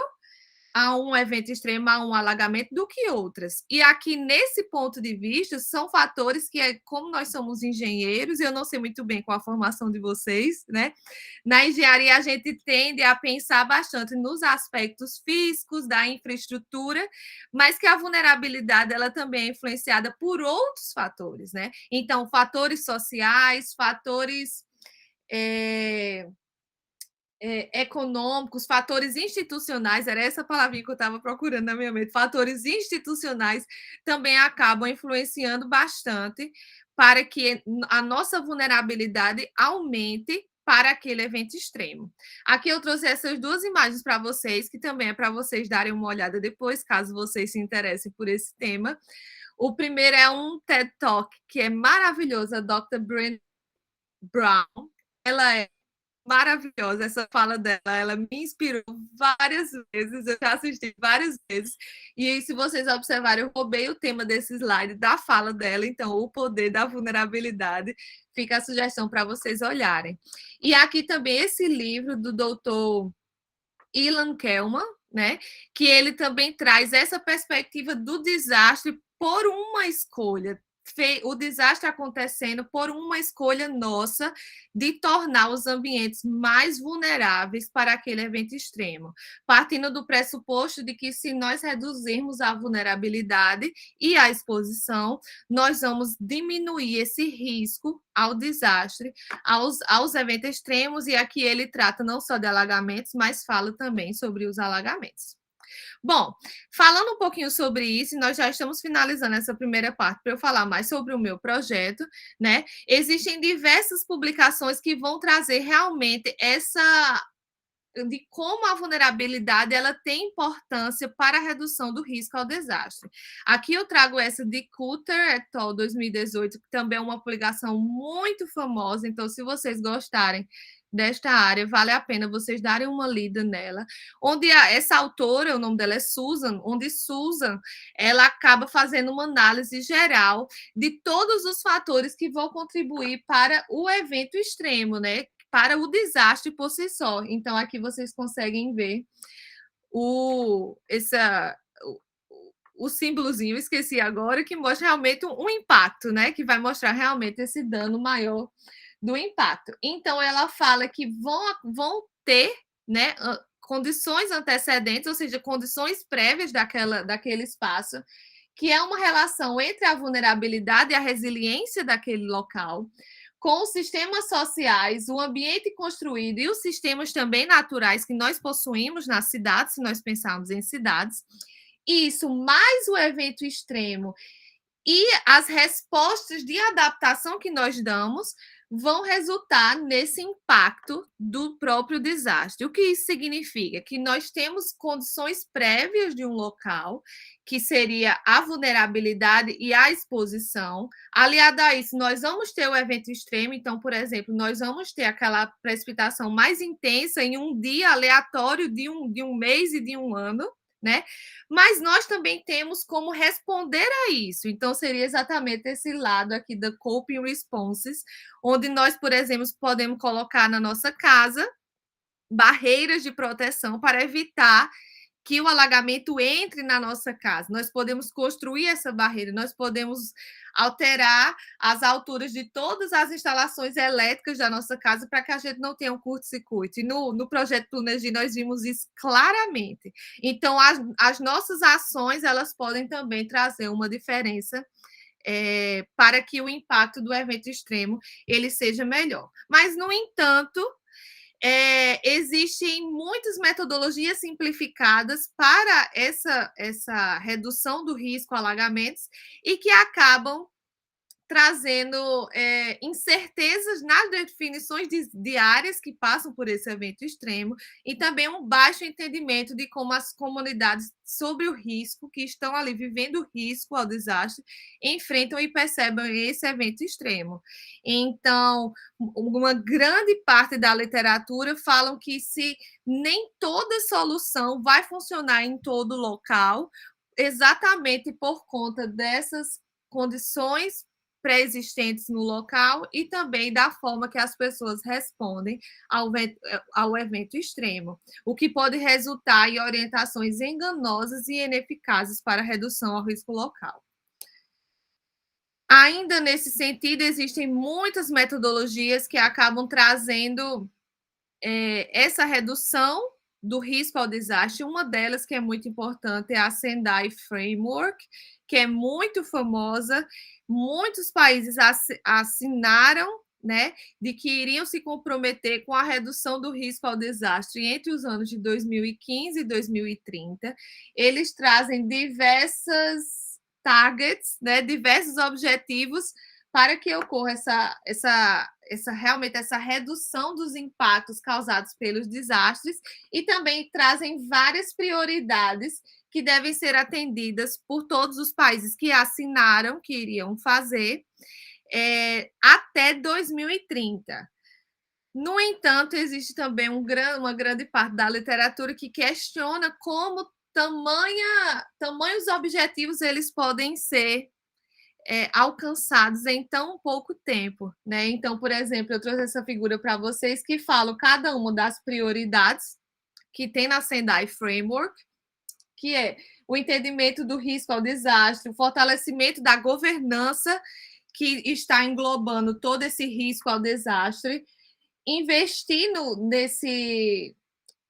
a um evento extremo, a um alagamento, do que outras. E aqui, nesse ponto de vista, são fatores que, como nós somos engenheiros, eu não sei muito bem com a formação de vocês, né? Na engenharia, a gente tende a pensar bastante nos aspectos físicos da infraestrutura, mas que a vulnerabilidade ela também é influenciada por outros fatores, né? Então, fatores sociais, fatores econômicos, fatores institucionais, era essa palavrinha que eu estava procurando na minha mente, fatores institucionais também acabam influenciando bastante para que a nossa vulnerabilidade aumente para aquele evento extremo. Aqui eu trouxe essas duas imagens para vocês, que também é para vocês darem uma olhada depois, caso vocês se interessem por esse tema. O primeiro é um TED Talk, que é maravilhoso, a Dr. Brené Brown. Ela é maravilhosa, essa fala dela, ela me inspirou várias vezes, eu já assisti várias vezes, e aí, se vocês observarem, eu roubei o tema desse slide da fala dela, então, o poder da vulnerabilidade, fica a sugestão para vocês olharem. E aqui também esse livro do doutor Ilan Kellman, né, que ele também traz essa perspectiva do desastre por uma escolha, o desastre acontecendo por uma escolha nossa de tornar os ambientes mais vulneráveis para aquele evento extremo, partindo do pressuposto de que, se nós reduzirmos a vulnerabilidade e a exposição, nós vamos diminuir esse risco ao desastre, aos eventos extremos, e aqui ele trata não só de alagamentos, mas fala também sobre os alagamentos. Bom, falando um pouquinho sobre isso, nós já estamos finalizando essa primeira parte para eu falar mais sobre o meu projeto, né? Existem diversas publicações que vão trazer realmente de como a vulnerabilidade ela tem importância para a redução do risco ao desastre. Aqui eu trago essa de Coulter et al. 2018, que também é uma publicação muito famosa, então, se vocês gostarem desta área, vale a pena vocês darem uma lida nela, onde essa autora, o nome dela é Susan, onde Susan, ela acaba fazendo uma análise geral de todos os fatores que vão contribuir para o evento extremo, né? Para o desastre por si só. Então, aqui vocês conseguem ver o símbolozinho, esqueci agora, que mostra realmente um impacto, né? Que vai mostrar realmente esse dano maior do impacto. Então, ela fala que vão ter, né, condições antecedentes, ou seja, condições prévias daquele espaço, que é uma relação entre a vulnerabilidade e a resiliência daquele local, com os sistemas sociais, o ambiente construído e os sistemas também naturais que nós possuímos nas cidades, se nós pensarmos em cidades, isso mais o evento extremo e as respostas de adaptação que nós damos vão resultar nesse impacto do próprio desastre. O que isso significa? Que nós temos condições prévias de um local, que seria a vulnerabilidade e a exposição. Aliado a isso, nós vamos ter o evento extremo, então, por exemplo, nós vamos ter aquela precipitação mais intensa em um dia aleatório de um mês e de um ano, né? Mas nós também temos como responder a isso. Então, seria exatamente esse lado aqui da coping responses, onde nós, por exemplo, podemos colocar na nossa casa barreiras de proteção para evitar que o alagamento entre na nossa casa. Nós podemos construir essa barreira, nós podemos alterar as alturas de todas as instalações elétricas da nossa casa para que a gente não tenha um curto-circuito. E no projeto Planejir nós vimos isso claramente. Então, as nossas ações elas podem também trazer uma diferença para que o impacto do evento extremo ele seja melhor. Mas, no entanto, existem muitas metodologias simplificadas para essa redução do risco a alagamentos e que acabam trazendo incertezas nas definições de áreas que passam por esse evento extremo e também um baixo entendimento de como as comunidades sobre o risco, que estão ali vivendo o risco ao desastre, enfrentam e percebem esse evento extremo. Então, uma grande parte da literatura falam que se nem toda solução vai funcionar em todo local, exatamente por conta dessas condições pré-existentes no local e também da forma que as pessoas respondem ao evento extremo, o que pode resultar em orientações enganosas e ineficazes para redução ao risco local. Ainda nesse sentido, existem muitas metodologias que acabam trazendo essa redução do risco ao desastre. Uma delas, que é muito importante, é a Sendai Framework, que é muito famosa. Muitos países assinaram, né, de que iriam se comprometer com a redução do risco ao desastre entre os anos de 2015 e 2030. Eles trazem diversas targets, né, diversos objetivos para que ocorra realmente essa redução dos impactos causados pelos desastres, e também trazem várias prioridades que devem ser atendidas por todos os países que assinaram que iriam fazer até 2030. No entanto, existe também uma grande parte da literatura que questiona como tamanhos objetivos eles podem ser alcançados em tão pouco tempo, né? Então, por exemplo, eu trouxe essa figura para vocês que falam cada uma das prioridades que tem na Sendai Framework, que é o entendimento do risco ao desastre, o fortalecimento da governança que está englobando todo esse risco ao desastre, investir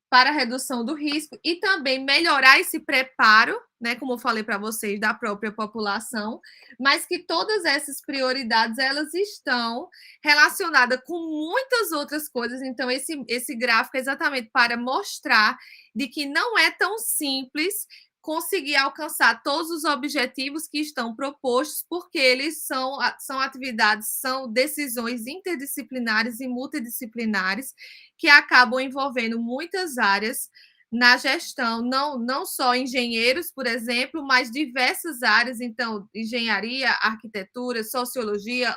para a redução do risco e também melhorar esse preparo, né, como eu falei para vocês, da própria população, mas que todas essas prioridades elas estão relacionadas com muitas outras coisas. Então, esse gráfico é exatamente para mostrar de que não é tão simples conseguir alcançar todos os objetivos que estão propostos, porque eles são atividades, são decisões interdisciplinares e multidisciplinares que acabam envolvendo muitas áreas na gestão, não só engenheiros, por exemplo, mas diversas áreas, então, engenharia, arquitetura, sociologia,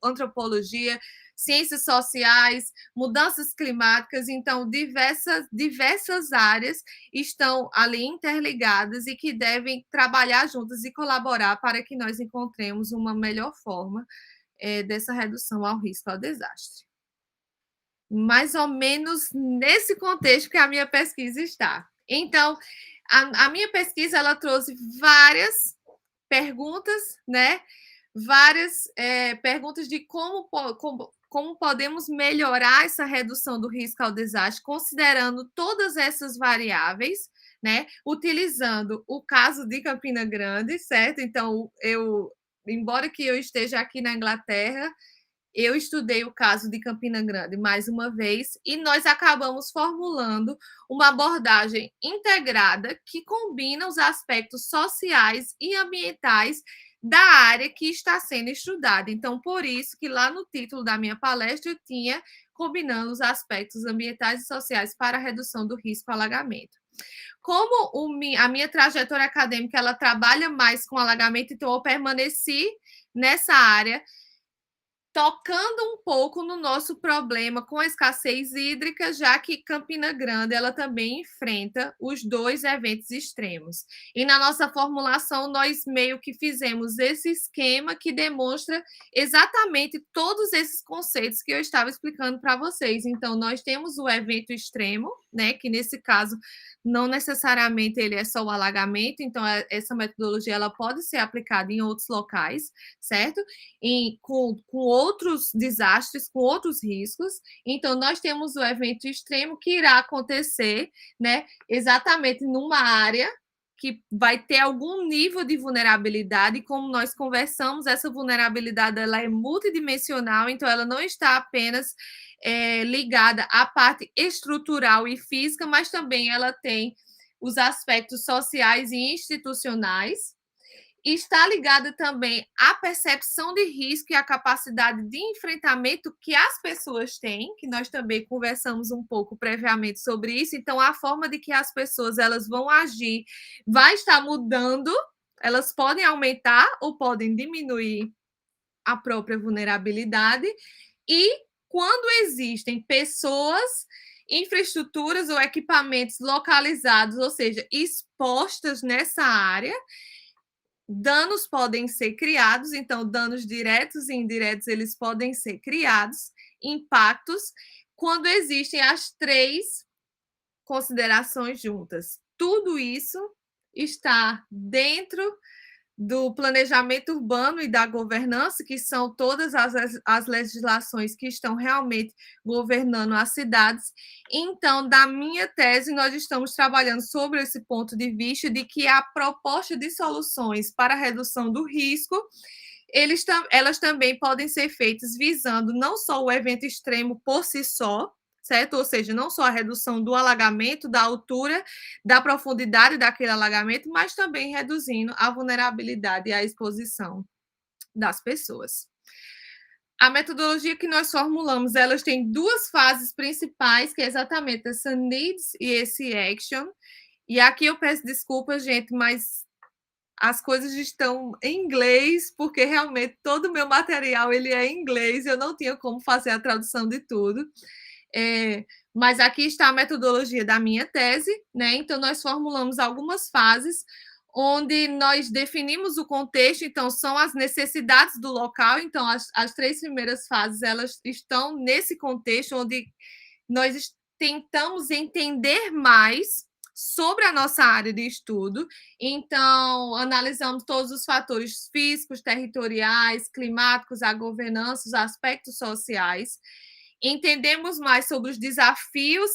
antropologia, ciências sociais, mudanças climáticas, então, diversas áreas estão ali interligadas e que devem trabalhar juntas e colaborar para que nós encontremos uma melhor forma dessa redução ao risco ao desastre. Mais ou menos nesse contexto que a minha pesquisa está. Então, a minha pesquisa ela trouxe várias perguntas, né? Várias perguntas de como podemos melhorar essa redução do risco ao desastre, considerando todas essas variáveis, né? Utilizando o caso de Campina Grande, certo? Então, embora que eu esteja aqui na Inglaterra, eu estudei o caso de Campina Grande mais uma vez e nós acabamos formulando uma abordagem integrada que combina os aspectos sociais e ambientais da área que está sendo estudada. Então, por isso que lá no título da minha palestra eu tinha combinando os aspectos ambientais e sociais para a redução do risco ao alagamento. Como a minha trajetória acadêmica ela trabalha mais com alagamento, então eu permaneci nessa área, tocando um pouco no nosso problema com a escassez hídrica, já que Campina Grande ela também enfrenta os dois eventos extremos. E na nossa formulação, nós meio que fizemos esse esquema que demonstra exatamente todos esses conceitos que eu estava explicando para vocês. Então, nós temos o evento extremo, né, que nesse caso não necessariamente ele é só o alagamento, então essa metodologia ela pode ser aplicada em outros locais, certo? Com outros desastres, com outros riscos. Então, nós temos o evento extremo que irá acontecer, né, exatamente numa área que vai ter algum nível de vulnerabilidade, e como nós conversamos, essa vulnerabilidade ela é multidimensional, então ela não está apenas ligada à parte estrutural e física, mas também ela tem os aspectos sociais e institucionais. está ligada também à percepção de risco e à capacidade de enfrentamento que as pessoas têm, que nós também conversamos um pouco previamente sobre isso. Então, a forma de que as pessoas elas vão agir vai estar mudando, elas podem aumentar ou podem diminuir a própria vulnerabilidade. E quando existem pessoas, infraestruturas ou equipamentos localizados, ou seja, expostas nessa área, danos podem ser criados, então danos diretos e indiretos eles podem ser criados, impactos, quando existem as três considerações juntas. Tudo isso está dentro do planejamento urbano e da governança, que são todas as legislações que estão realmente governando as cidades. Então, da minha tese, nós estamos trabalhando sobre esse ponto de vista de que a proposta de soluções para a redução do risco elas também podem ser feitas visando não só o evento extremo por si só, certo? Ou seja, não só a redução do alagamento, da altura, da profundidade daquele alagamento, mas também reduzindo a vulnerabilidade e a exposição das pessoas. A metodologia que nós formulamos, elas têm duas fases principais, que é exatamente essa needs e esse action. E aqui eu peço desculpas, gente, mas as coisas estão em inglês, porque realmente todo o meu material ele é em inglês, eu não tinha como fazer a tradução de tudo. Mas aqui está a metodologia da minha tese, né? Então, nós formulamos algumas fases onde nós definimos o contexto, então são as necessidades do local, então as três primeiras fases elas estão nesse contexto onde nós tentamos entender mais sobre a nossa área de estudo, então analisamos todos os fatores físicos, territoriais, climáticos, a governança, os aspectos sociais, entendemos mais sobre os desafios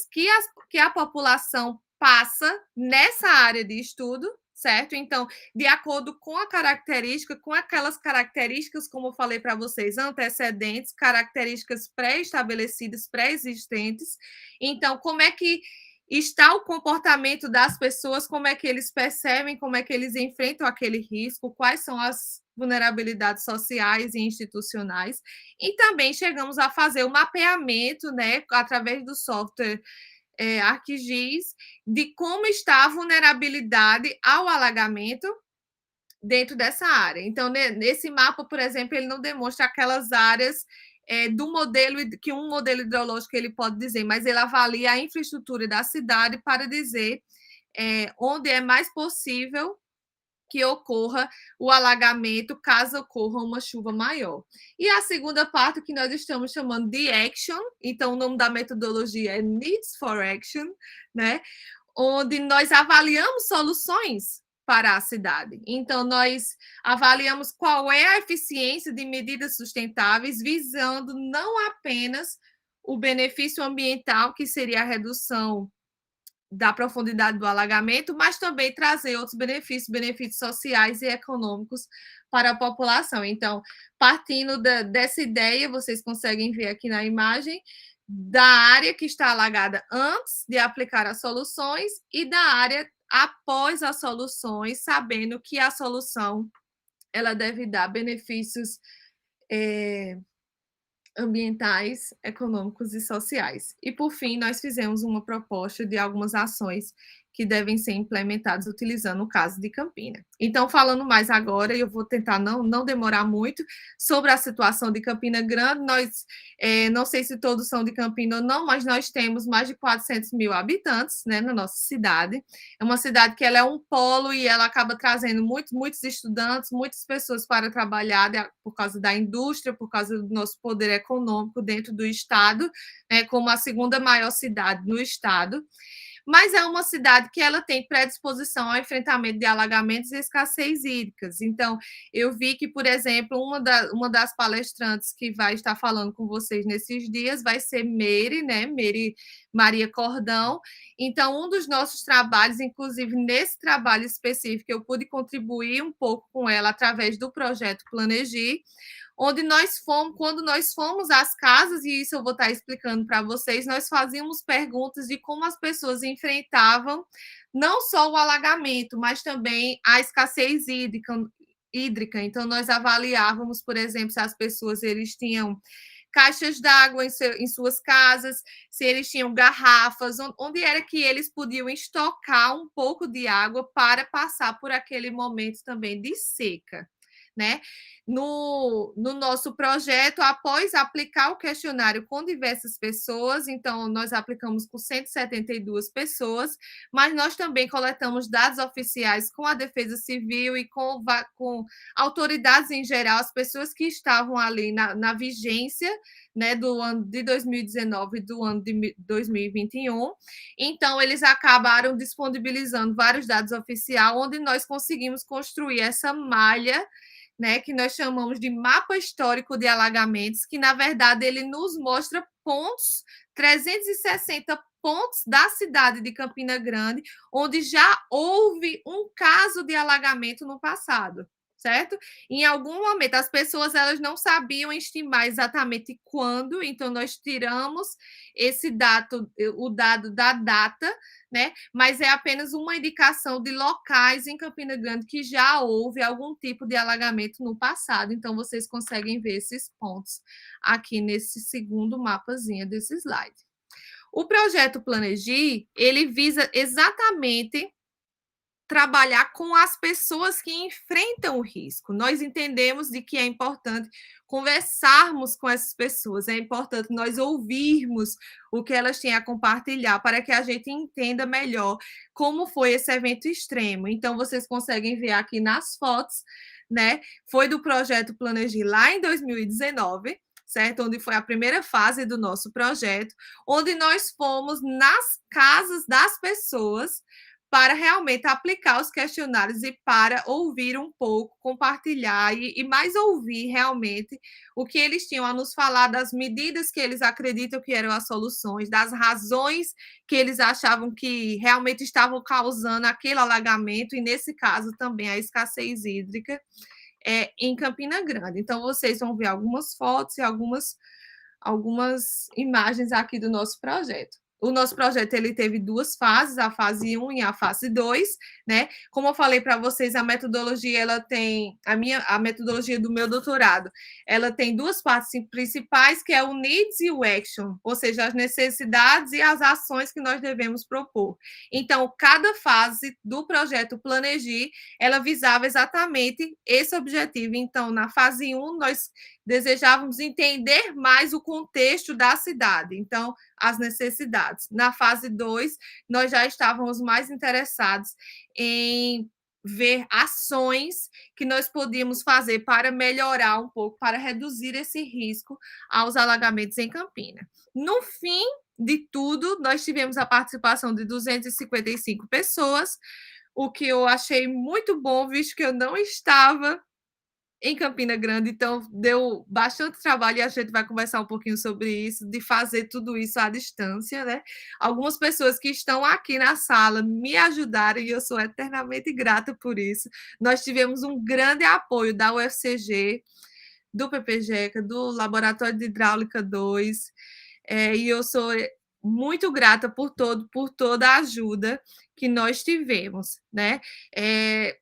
que a população passa nessa área de estudo, certo? Então, de acordo com a característica, com aquelas características, como eu falei para vocês, antecedentes, características pré-estabelecidas, pré-existentes. Então, como é que está o comportamento das pessoas, como é que eles percebem, como é que eles enfrentam aquele risco, quais são as vulnerabilidades sociais e institucionais. E também chegamos a fazer o mapeamento, né, através do software ArcGIS, de como está a vulnerabilidade ao alagamento dentro dessa área. Então, nesse mapa, por exemplo, ele não demonstra aquelas áreas do modelo que um modelo hidrológico ele pode dizer, mas ele avalia a infraestrutura da cidade para dizer onde é mais possível que ocorra o alagamento caso ocorra uma chuva maior. E a segunda parte que nós estamos chamando de action, então o nome da metodologia é Needs for Action, né? Onde nós avaliamos soluções para a cidade. Então, nós avaliamos qual é a eficiência de medidas sustentáveis, visando não apenas o benefício ambiental, que seria a redução da profundidade do alagamento, mas também trazer outros benefícios sociais e econômicos para a população. Então, partindo dessa ideia, vocês conseguem ver aqui na imagem, da área que está alagada antes de aplicar as soluções e da área após as soluções, sabendo que a solução ela deve dar benefícios ambientais, econômicos e sociais. E, por fim, nós fizemos uma proposta de algumas ações que devem ser implementadas utilizando o caso de Campina. Então, falando mais agora, eu vou tentar não demorar muito, sobre a situação de Campina Grande, nós, não sei se todos são de Campina ou não, mas nós temos mais de 400 mil habitantes, né, na nossa cidade. É uma cidade que ela é um polo e ela acaba trazendo muitos estudantes, muitas pessoas para trabalhar por causa da indústria, por causa do nosso poder econômico dentro do estado, né, como a segunda maior cidade no estado. Mas é uma cidade que ela tem predisposição ao enfrentamento de alagamentos e escassez hídricas. Então, eu vi que, por exemplo, uma das palestrantes que vai estar falando com vocês nesses dias vai ser Meire, né? Meire Maria Cordão. Então, um dos nossos trabalhos, inclusive nesse trabalho específico, eu pude contribuir um pouco com ela através do projeto Planegir, onde quando nós fomos às casas, e isso eu vou estar explicando para vocês, nós fazíamos perguntas de como as pessoas enfrentavam não só o alagamento, mas também a escassez hídrica, hídrica. Então, nós avaliávamos, por exemplo, se as pessoas eles tinham caixas d'água em suas casas, se eles tinham garrafas, onde era que eles podiam estocar um pouco de água para passar por aquele momento também de seca. Né? No nosso projeto, após aplicar o questionário com diversas pessoas, então nós aplicamos com 172 pessoas, mas nós também coletamos dados oficiais com a Defesa Civil e com autoridades em geral, as pessoas que estavam ali na vigência, né, do ano de 2019 e do ano de 2021. Então, eles acabaram disponibilizando vários dados oficiais, onde nós conseguimos construir essa malha, né, que nós chamamos de mapa histórico de alagamentos, que na verdade ele nos mostra pontos, 360 pontos da cidade de Campina Grande, onde já houve um caso de alagamento no passado, certo? Em algum momento as pessoas elas não sabiam estimar exatamente quando, então nós tiramos esse dado, o dado da data, né? Mas é apenas uma indicação de locais em Campina Grande que já houve algum tipo de alagamento no passado. Então, vocês conseguem ver esses pontos aqui nesse segundo mapazinho desse slide. O projeto Planegir, ele visa exatamente trabalhar com as pessoas que enfrentam o risco. Nós entendemos de que é importante conversarmos com essas pessoas, é importante nós ouvirmos o que elas têm a compartilhar para que a gente entenda melhor como foi esse evento extremo. Então, vocês conseguem ver aqui nas fotos, né? Foi do projeto Planegir lá em 2019, certo? Onde foi a primeira fase do nosso projeto, onde nós fomos nas casas das pessoas para realmente aplicar os questionários e para ouvir um pouco, compartilhar e mais ouvir realmente o que eles tinham a nos falar das medidas que eles acreditam que eram as soluções, das razões que eles achavam que realmente estavam causando aquele alagamento e, nesse caso, também a escassez hídrica em Campina Grande. Então, vocês vão ver algumas fotos e algumas imagens aqui do nosso projeto. O nosso projeto ele teve duas fases, a fase 1 e a fase 2, né? Como eu falei para vocês, a metodologia ela tem a metodologia do meu doutorado, ela tem duas partes principais, que é o needs e o action, ou seja, as necessidades e as ações que nós devemos propor. Então, cada fase do projeto Planegir, ela visava exatamente esse objetivo. Então, na fase 1, nós desejávamos entender mais o contexto da cidade, então, as necessidades. Na fase 2, nós já estávamos mais interessados em ver ações que nós podíamos fazer para melhorar um pouco, para reduzir esse risco aos alagamentos em Campina. No fim de tudo, nós tivemos a participação de 255 pessoas, o que eu achei muito bom, visto que eu não estava em Campina Grande, então deu bastante trabalho e a gente vai conversar um pouquinho sobre isso, de fazer tudo isso à distância, né? Algumas pessoas que estão aqui na sala me ajudaram e eu sou eternamente grata por isso. Nós tivemos um grande apoio da UFCG, do PPGECA, do Laboratório de Hidráulica 2, e eu sou muito grata por toda a ajuda que nós tivemos, né?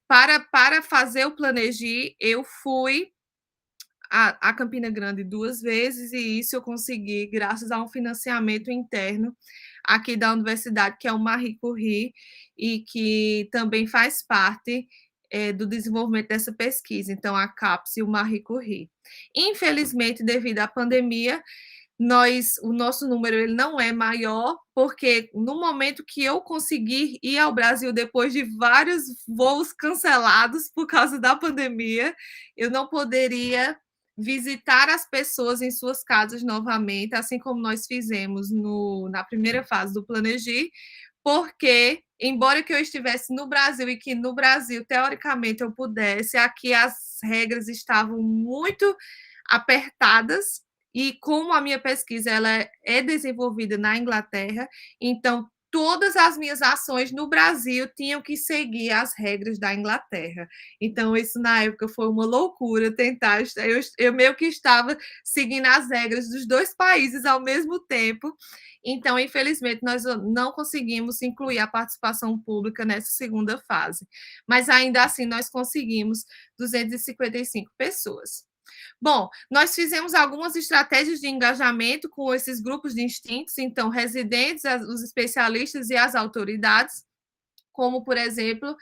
Para fazer o Planegir, eu fui a Campina Grande 2 vezes e isso eu consegui graças a um financiamento interno aqui da universidade, que é o Marie Curie, e que também faz parte do desenvolvimento dessa pesquisa, então a CAPES e o Marie Curie. Infelizmente, devido à pandemia, o nosso número ele não é maior, porque no momento que eu consegui ir ao Brasil, depois de vários voos cancelados por causa da pandemia, eu não poderia visitar as pessoas em suas casas novamente, assim como nós fizemos na primeira fase do Planegir, porque, embora que eu estivesse no Brasil e que no Brasil, teoricamente, eu pudesse, aqui as regras estavam muito apertadas, e como a minha pesquisa ela é desenvolvida na Inglaterra, então todas as minhas ações no Brasil tinham que seguir as regras da Inglaterra. Então, isso na época foi uma loucura tentar. Eu meio que estava seguindo as regras dos dois países ao mesmo tempo. Então, infelizmente, nós não conseguimos incluir a participação pública nessa segunda fase. Mas ainda assim, nós conseguimos 255 pessoas. Bom, nós fizemos algumas estratégias de engajamento com esses grupos distintos, então, residentes, os especialistas e as autoridades, como, por exemplo,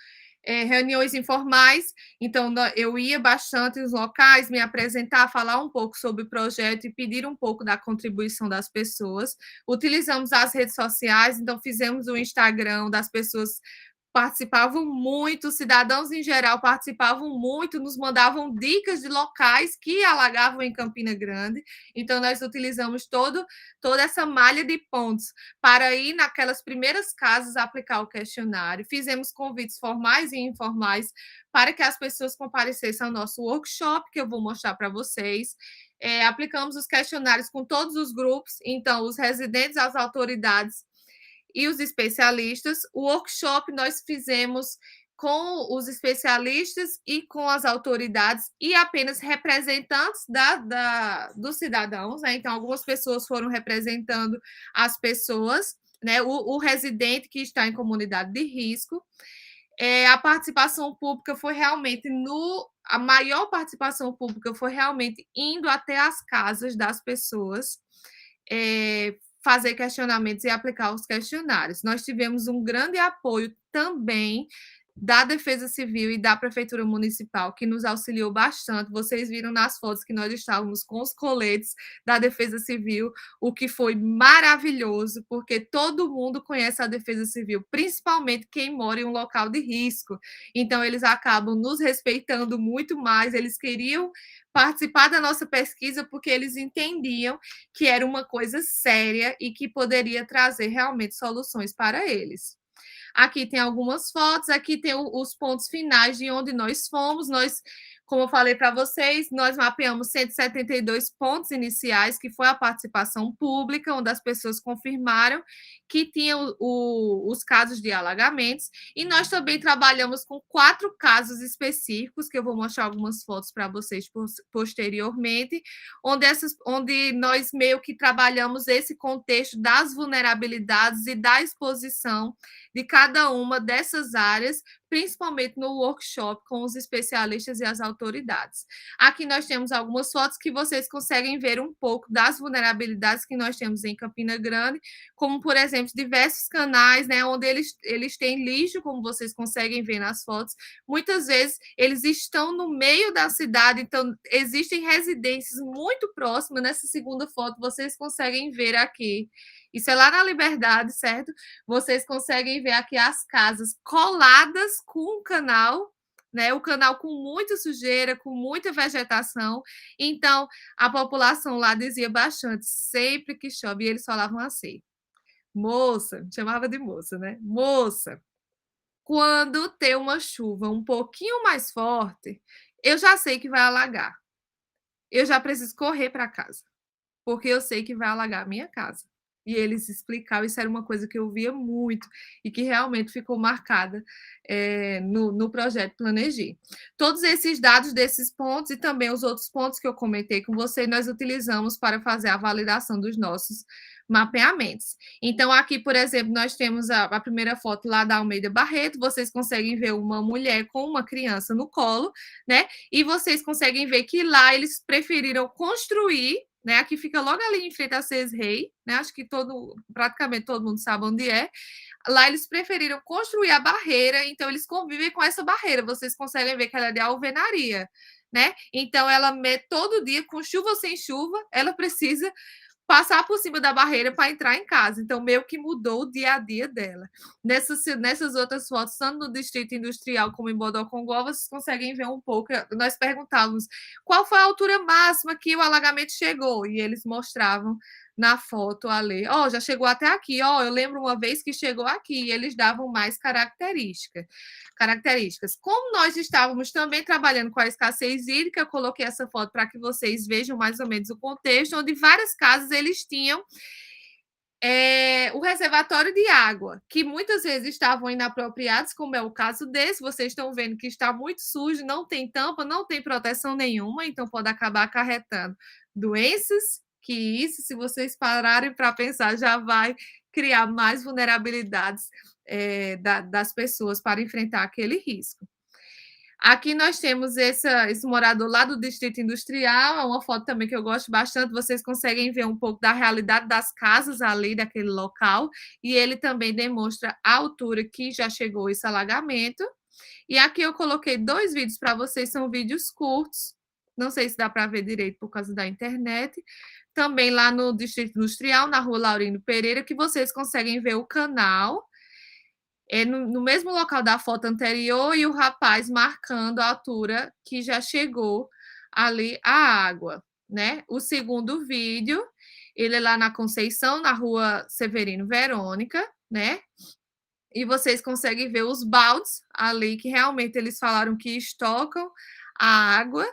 reuniões informais. Então, eu ia bastante nos locais, me apresentar, falar um pouco sobre o projeto e pedir um pouco da contribuição das pessoas. Utilizamos as redes sociais, então, fizemos o Instagram das pessoas participavam muito, cidadãos em geral participavam muito, nos mandavam dicas de locais que alagavam em Campina Grande. Então, nós utilizamos toda essa malha de pontos para ir naquelas primeiras casas aplicar o questionário. Fizemos convites formais e informais para que as pessoas comparecessem ao nosso workshop, que eu vou mostrar para vocês. Aplicamos os questionários com todos os grupos, então, os residentes, as autoridades e os especialistas. O workshop nós fizemos com os especialistas e com as autoridades e apenas representantes dos cidadãos, né? Então, algumas pessoas foram representando as pessoas, né? O residente que está em comunidade de risco. A participação pública foi realmente a maior participação pública foi realmente indo até as casas das pessoas, fazer questionamentos e aplicar os questionários. Nós tivemos um grande apoio também da Defesa Civil e da Prefeitura Municipal, que nos auxiliou bastante. Vocês viram nas fotos que nós estávamos com os coletes da Defesa Civil, o que foi maravilhoso, porque todo mundo conhece a Defesa Civil, principalmente quem mora em um local de risco. Então, eles acabam nos respeitando muito mais, eles queriam participar da nossa pesquisa porque eles entendiam que era uma coisa séria e que poderia trazer realmente soluções para eles. Aqui tem algumas fotos, aqui tem os pontos finais de onde nós fomos. Como eu falei para vocês, nós mapeamos 172 pontos iniciais, que foi a participação pública, onde as pessoas confirmaram que tinham os casos de alagamentos. E nós também trabalhamos com 4 casos específicos, que eu vou mostrar algumas fotos para vocês posteriormente, onde nós meio que trabalhamos esse contexto das vulnerabilidades e da exposição de cada uma dessas áreas, principalmente no workshop com os especialistas e as autoridades. Aqui nós temos algumas fotos que vocês conseguem ver um pouco das vulnerabilidades que nós temos em Campina Grande, como, por exemplo, diversos canais, né, onde eles têm lixo, como vocês conseguem ver nas fotos. Muitas vezes eles estão no meio da cidade, então existem residências muito próximas. Nessa segunda foto vocês conseguem ver aqui. Isso é lá na Liberdade, certo? Vocês conseguem ver aqui as casas coladas com o canal, né? O canal com muita sujeira, com muita vegetação. Então, a população lá dizia bastante, sempre que chove, e eles falavam assim: moça, chamava de moça, né? Moça, quando tem uma chuva um pouquinho mais forte, eu já sei que vai alagar. Eu já preciso correr para casa, porque eu sei que vai alagar a minha casa. E eles explicavam, isso era uma coisa que eu via muito e que realmente ficou marcada no projeto Planejir. Todos esses dados desses pontos e também os outros pontos que eu comentei com você, nós utilizamos para fazer a validação dos nossos mapeamentos. Então, aqui, por exemplo, nós temos a primeira foto lá da Almeida Barreto, vocês conseguem ver uma mulher com uma criança no colo, né? E vocês conseguem ver que lá eles preferiram construir, né? Aqui fica logo ali em frente a Seis Reis, né? Acho que praticamente todo mundo sabe onde é. Lá eles preferiram construir a barreira, então eles convivem com essa barreira. Vocês conseguem ver que ela é de alvenaria, né? Então ela todo dia, com chuva ou sem chuva, ela precisa passar por cima da barreira para entrar em casa. Então, meio que mudou o dia a dia dela. Nessas outras fotos, tanto no Distrito Industrial como em Bodocongo, vocês conseguem ver um pouco. Nós perguntávamos qual foi a altura máxima que o alagamento chegou, e eles mostravam na foto ali. Já chegou até aqui. Eu lembro uma vez que chegou aqui, e eles davam mais características. Como nós estávamos também trabalhando com a escassez hídrica, eu coloquei essa foto para que vocês vejam mais ou menos o contexto, onde várias casas eles tinham o reservatório de água, que muitas vezes estavam inapropriados, como é o caso desse. Vocês estão vendo que está muito sujo, não tem tampa, não tem proteção nenhuma, então pode acabar acarretando doenças, que isso, se vocês pararem para pensar, já vai criar mais vulnerabilidades das pessoas para enfrentar aquele risco. Aqui nós temos esse morador lá do Distrito Industrial, é uma foto também que eu gosto bastante, vocês conseguem ver um pouco da realidade das casas ali daquele local, e ele também demonstra a altura que já chegou esse alagamento. E aqui eu coloquei 2 vídeos para vocês, são vídeos curtos, não sei se dá para ver direito por causa da internet, também lá no Distrito Industrial, na rua Laurindo Pereira, que vocês conseguem ver o canal, no mesmo local da foto anterior, e o rapaz marcando a altura que já chegou ali a água, né? O segundo vídeo, ele é lá na Conceição, na rua Severino Verônica, né? E vocês conseguem ver os baldes ali, que realmente eles falaram que estocam a água,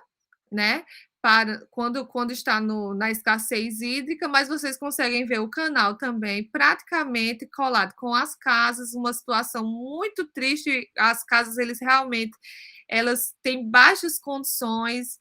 né? Para quando está na escassez hídrica, mas vocês conseguem ver o canal também praticamente colado com as casas, uma situação muito triste. As casas, elas têm baixas condições,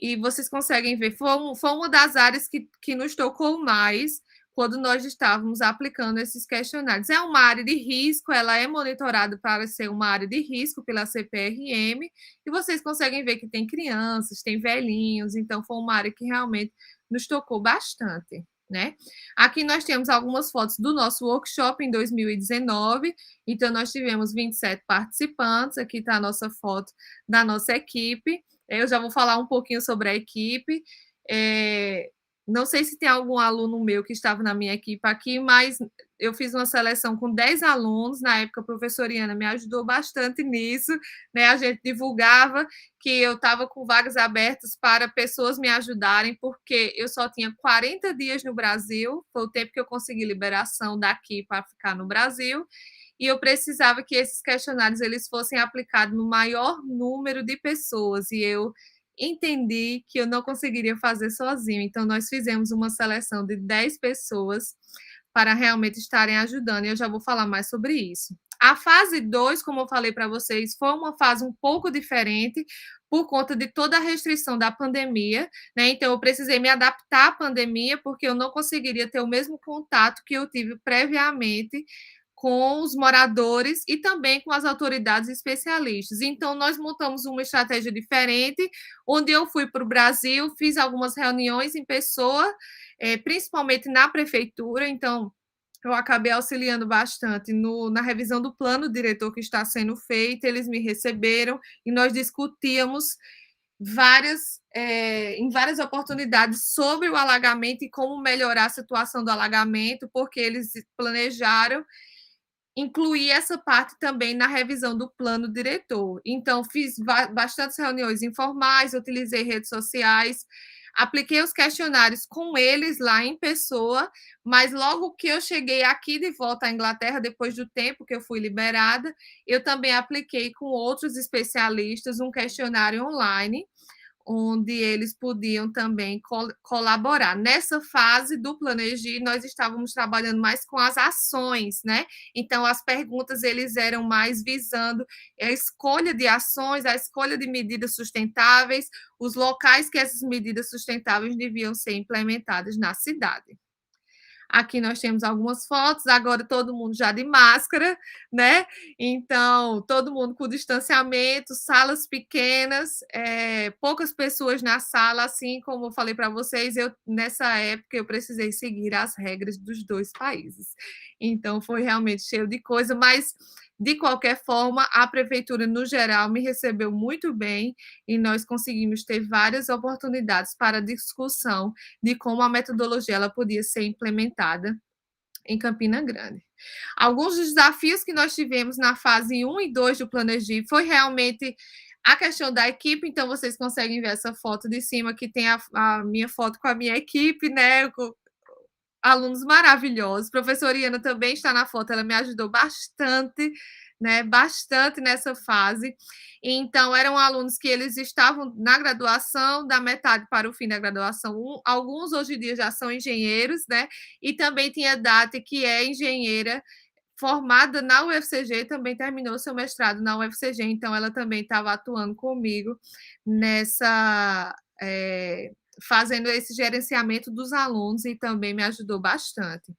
e vocês conseguem ver, foi uma das áreas que nos tocou mais quando nós estávamos aplicando esses questionários. É uma área de risco, ela é monitorada para ser uma área de risco pela CPRM, e vocês conseguem ver que tem crianças, tem velhinhos, então foi uma área que realmente nos tocou bastante, né? Aqui nós temos algumas fotos do nosso workshop em 2019, então nós tivemos 27 participantes, aqui está a nossa foto da nossa equipe. Eu já vou falar um pouquinho sobre a equipe. Não sei se tem algum aluno meu que estava na minha equipe aqui, mas eu fiz uma seleção com 10 alunos. Na época, a professora Iana me ajudou bastante nisso, né? A gente divulgava que eu estava com vagas abertas para pessoas me ajudarem, porque eu só tinha 40 dias no Brasil, foi o tempo que eu consegui liberação daqui para ficar no Brasil, e eu precisava que esses questionários eles fossem aplicados no maior número de pessoas, e eu entendi que eu não conseguiria fazer sozinho. Então, nós fizemos uma seleção de 10 pessoas para realmente estarem ajudando, e eu já vou falar mais sobre isso. A fase 2, como eu falei para vocês, foi uma fase um pouco diferente por conta de toda a restrição da pandemia, né? Então, eu precisei me adaptar à pandemia, porque eu não conseguiria ter o mesmo contato que eu tive previamente com os moradores e também com as autoridades especialistas. Então, nós montamos uma estratégia diferente, onde eu fui para o Brasil, fiz algumas reuniões em pessoa, principalmente na prefeitura. Então, eu acabei auxiliando bastante na revisão do plano diretor que está sendo feito. Eles me receberam e nós discutíamos em várias oportunidades sobre o alagamento e como melhorar a situação do alagamento, porque eles planejaram incluir essa parte também na revisão do plano diretor. Então, fiz bastantes reuniões informais, utilizei redes sociais, apliquei os questionários com eles lá em pessoa, mas logo que eu cheguei aqui de volta à Inglaterra, depois do tempo que eu fui liberada, eu também apliquei com outros especialistas um questionário online, onde eles podiam também colaborar. Nessa fase do Planegir, nós estávamos trabalhando mais com as ações, né? Então, as perguntas eles eram mais visando a escolha de ações, a escolha de medidas sustentáveis, os locais que essas medidas sustentáveis deviam ser implementadas na cidade. Aqui nós temos algumas fotos, agora todo mundo já de máscara, né? Então, todo mundo com distanciamento, salas pequenas, poucas pessoas na sala, assim como eu falei para vocês, nessa época eu precisei seguir as regras dos 2 países. Então, foi realmente cheio de coisa, mas de qualquer forma, a prefeitura, no geral, me recebeu muito bem, e nós conseguimos ter várias oportunidades para discussão de como a metodologia ela podia ser implementada em Campina Grande. Alguns dos desafios que nós tivemos na fase 1 e 2 do Planegir foi realmente a questão da equipe. Então, vocês conseguem ver essa foto de cima, que tem a minha foto com a minha equipe, né? alunos maravilhosos. Professora Iana também está na foto, ela me ajudou bastante, né? Bastante nessa fase. Então, eram alunos que eles estavam na graduação, da metade para o fim da graduação. Alguns hoje em dia já são engenheiros, né? E também tinha Dati, que é engenheira formada na UFCG, também terminou seu mestrado na UFCG, então ela também estava atuando comigo nessa. Fazendo esse gerenciamento dos alunos e também me ajudou bastante.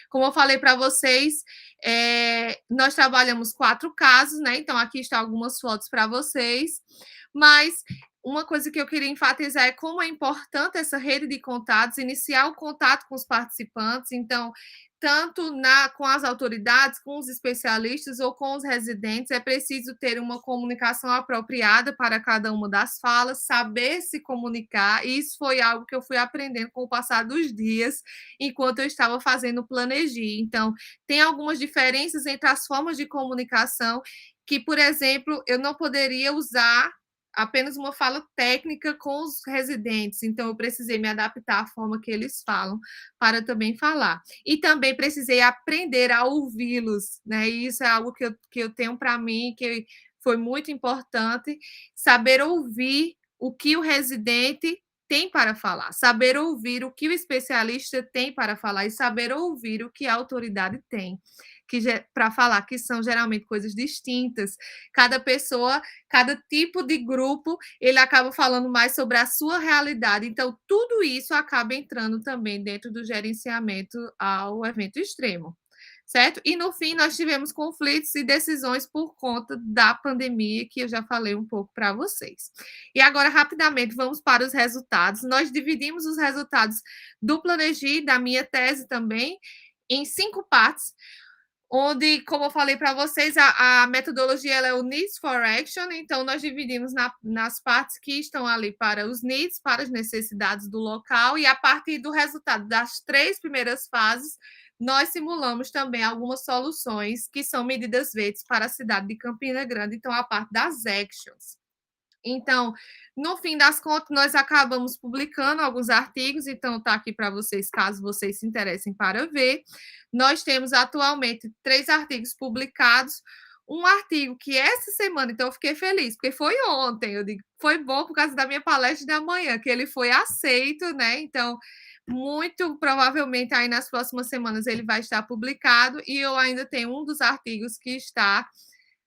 Como eu falei para vocês, nós trabalhamos 4 casos, né? Então, aqui estão algumas fotos para vocês, mas uma coisa que eu queria enfatizar é como é importante essa rede de contatos, iniciar o contato com os participantes. Então, tanto com as autoridades, com os especialistas ou com os residentes, é preciso ter uma comunicação apropriada para cada uma das falas, saber se comunicar. E isso foi algo que eu fui aprendendo com o passar dos dias, enquanto eu estava fazendo o Planegi. Então, tem algumas diferenças entre as formas de comunicação que, por exemplo, eu não poderia usar apenas uma fala técnica com os residentes, então eu precisei me adaptar à forma que eles falam para também falar. E também precisei aprender a ouvi-los, né? E isso é algo que eu tenho para mim, que foi muito importante, saber ouvir o que o residente tem para falar, saber ouvir o que o especialista tem para falar e saber ouvir o que a autoridade tem para falar, que são geralmente coisas distintas. Cada pessoa, cada tipo de grupo, ele acaba falando mais sobre a sua realidade. Então, tudo isso acaba entrando também dentro do gerenciamento ao evento extremo. Certo? E no fim, nós tivemos conflitos e decisões por conta da pandemia, que eu já falei um pouco para vocês. E agora, rapidamente, vamos para os resultados. Nós dividimos os resultados do Planegi, da minha tese também, em 5 partes, onde, como eu falei para vocês, a metodologia ela é o Needs for Action, então nós dividimos nas partes que estão ali para os needs, para as necessidades do local, e a partir do resultado das 3 primeiras fases, nós simulamos também algumas soluções que são medidas verdes para a cidade de Campina Grande, então a parte das actions. Então, no fim das contas, nós acabamos publicando alguns artigos, então está aqui para vocês, caso vocês se interessem para ver. Nós temos atualmente 3 artigos publicados. Um artigo que essa semana, então eu fiquei feliz, porque foi ontem, eu digo, foi bom por causa da minha palestra da manhã, que ele foi aceito, né? Então, muito provavelmente aí nas próximas semanas ele vai estar publicado, e eu ainda tenho um dos artigos que está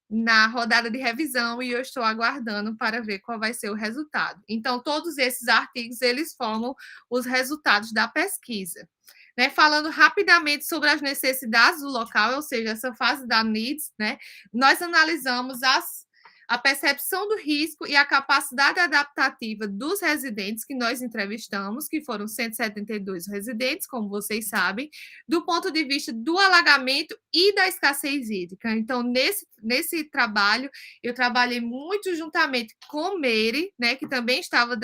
na rodada de revisão e eu estou aguardando para ver qual vai ser o resultado. Então, todos esses artigos, eles formam os resultados da pesquisa. Né? Falando rapidamente sobre as necessidades do local, ou seja, essa fase da needs, né? Nós analisamos a percepção do risco e a capacidade adaptativa dos residentes que nós entrevistamos, que foram 172 residentes, como vocês sabem, do ponto de vista do alagamento e da escassez hídrica. Então, nesse trabalho, eu trabalhei muito juntamente com Meire, né, que também estava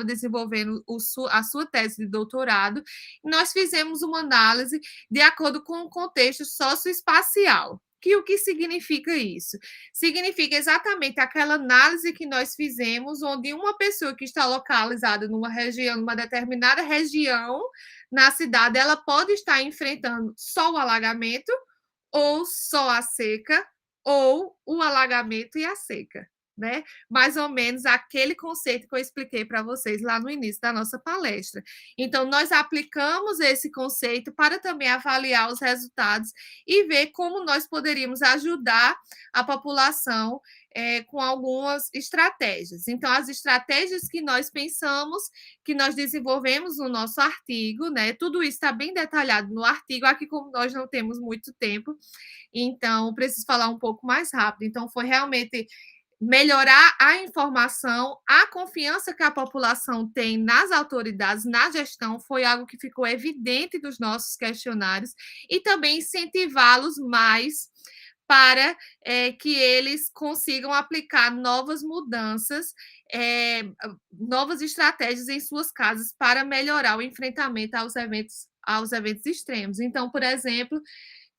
desenvolvendo a sua tese de doutorado. Nós fizemos uma análise de acordo com o contexto socioespacial. O que significa isso? Significa exatamente aquela análise que nós fizemos, onde uma pessoa que está localizada numa região, numa determinada região na cidade, ela pode estar enfrentando só o alagamento, ou só a seca, ou o alagamento e a seca. Né? Mais ou menos aquele conceito que eu expliquei para vocês lá no início da nossa palestra. Então, nós aplicamos esse conceito para também avaliar os resultados e ver como nós poderíamos ajudar a população com algumas estratégias. Então, as estratégias que nós pensamos, que nós desenvolvemos no nosso artigo, né? Tudo isso está bem detalhado no artigo, aqui como nós não temos muito tempo, então preciso falar um pouco mais rápido. Então, foi realmente melhorar a informação, a confiança que a população tem nas autoridades, na gestão, foi algo que ficou evidente dos nossos questionários, e também incentivá-los mais para que eles consigam aplicar novas mudanças, novas estratégias em suas casas para melhorar o enfrentamento aos eventos extremos. Então, por exemplo,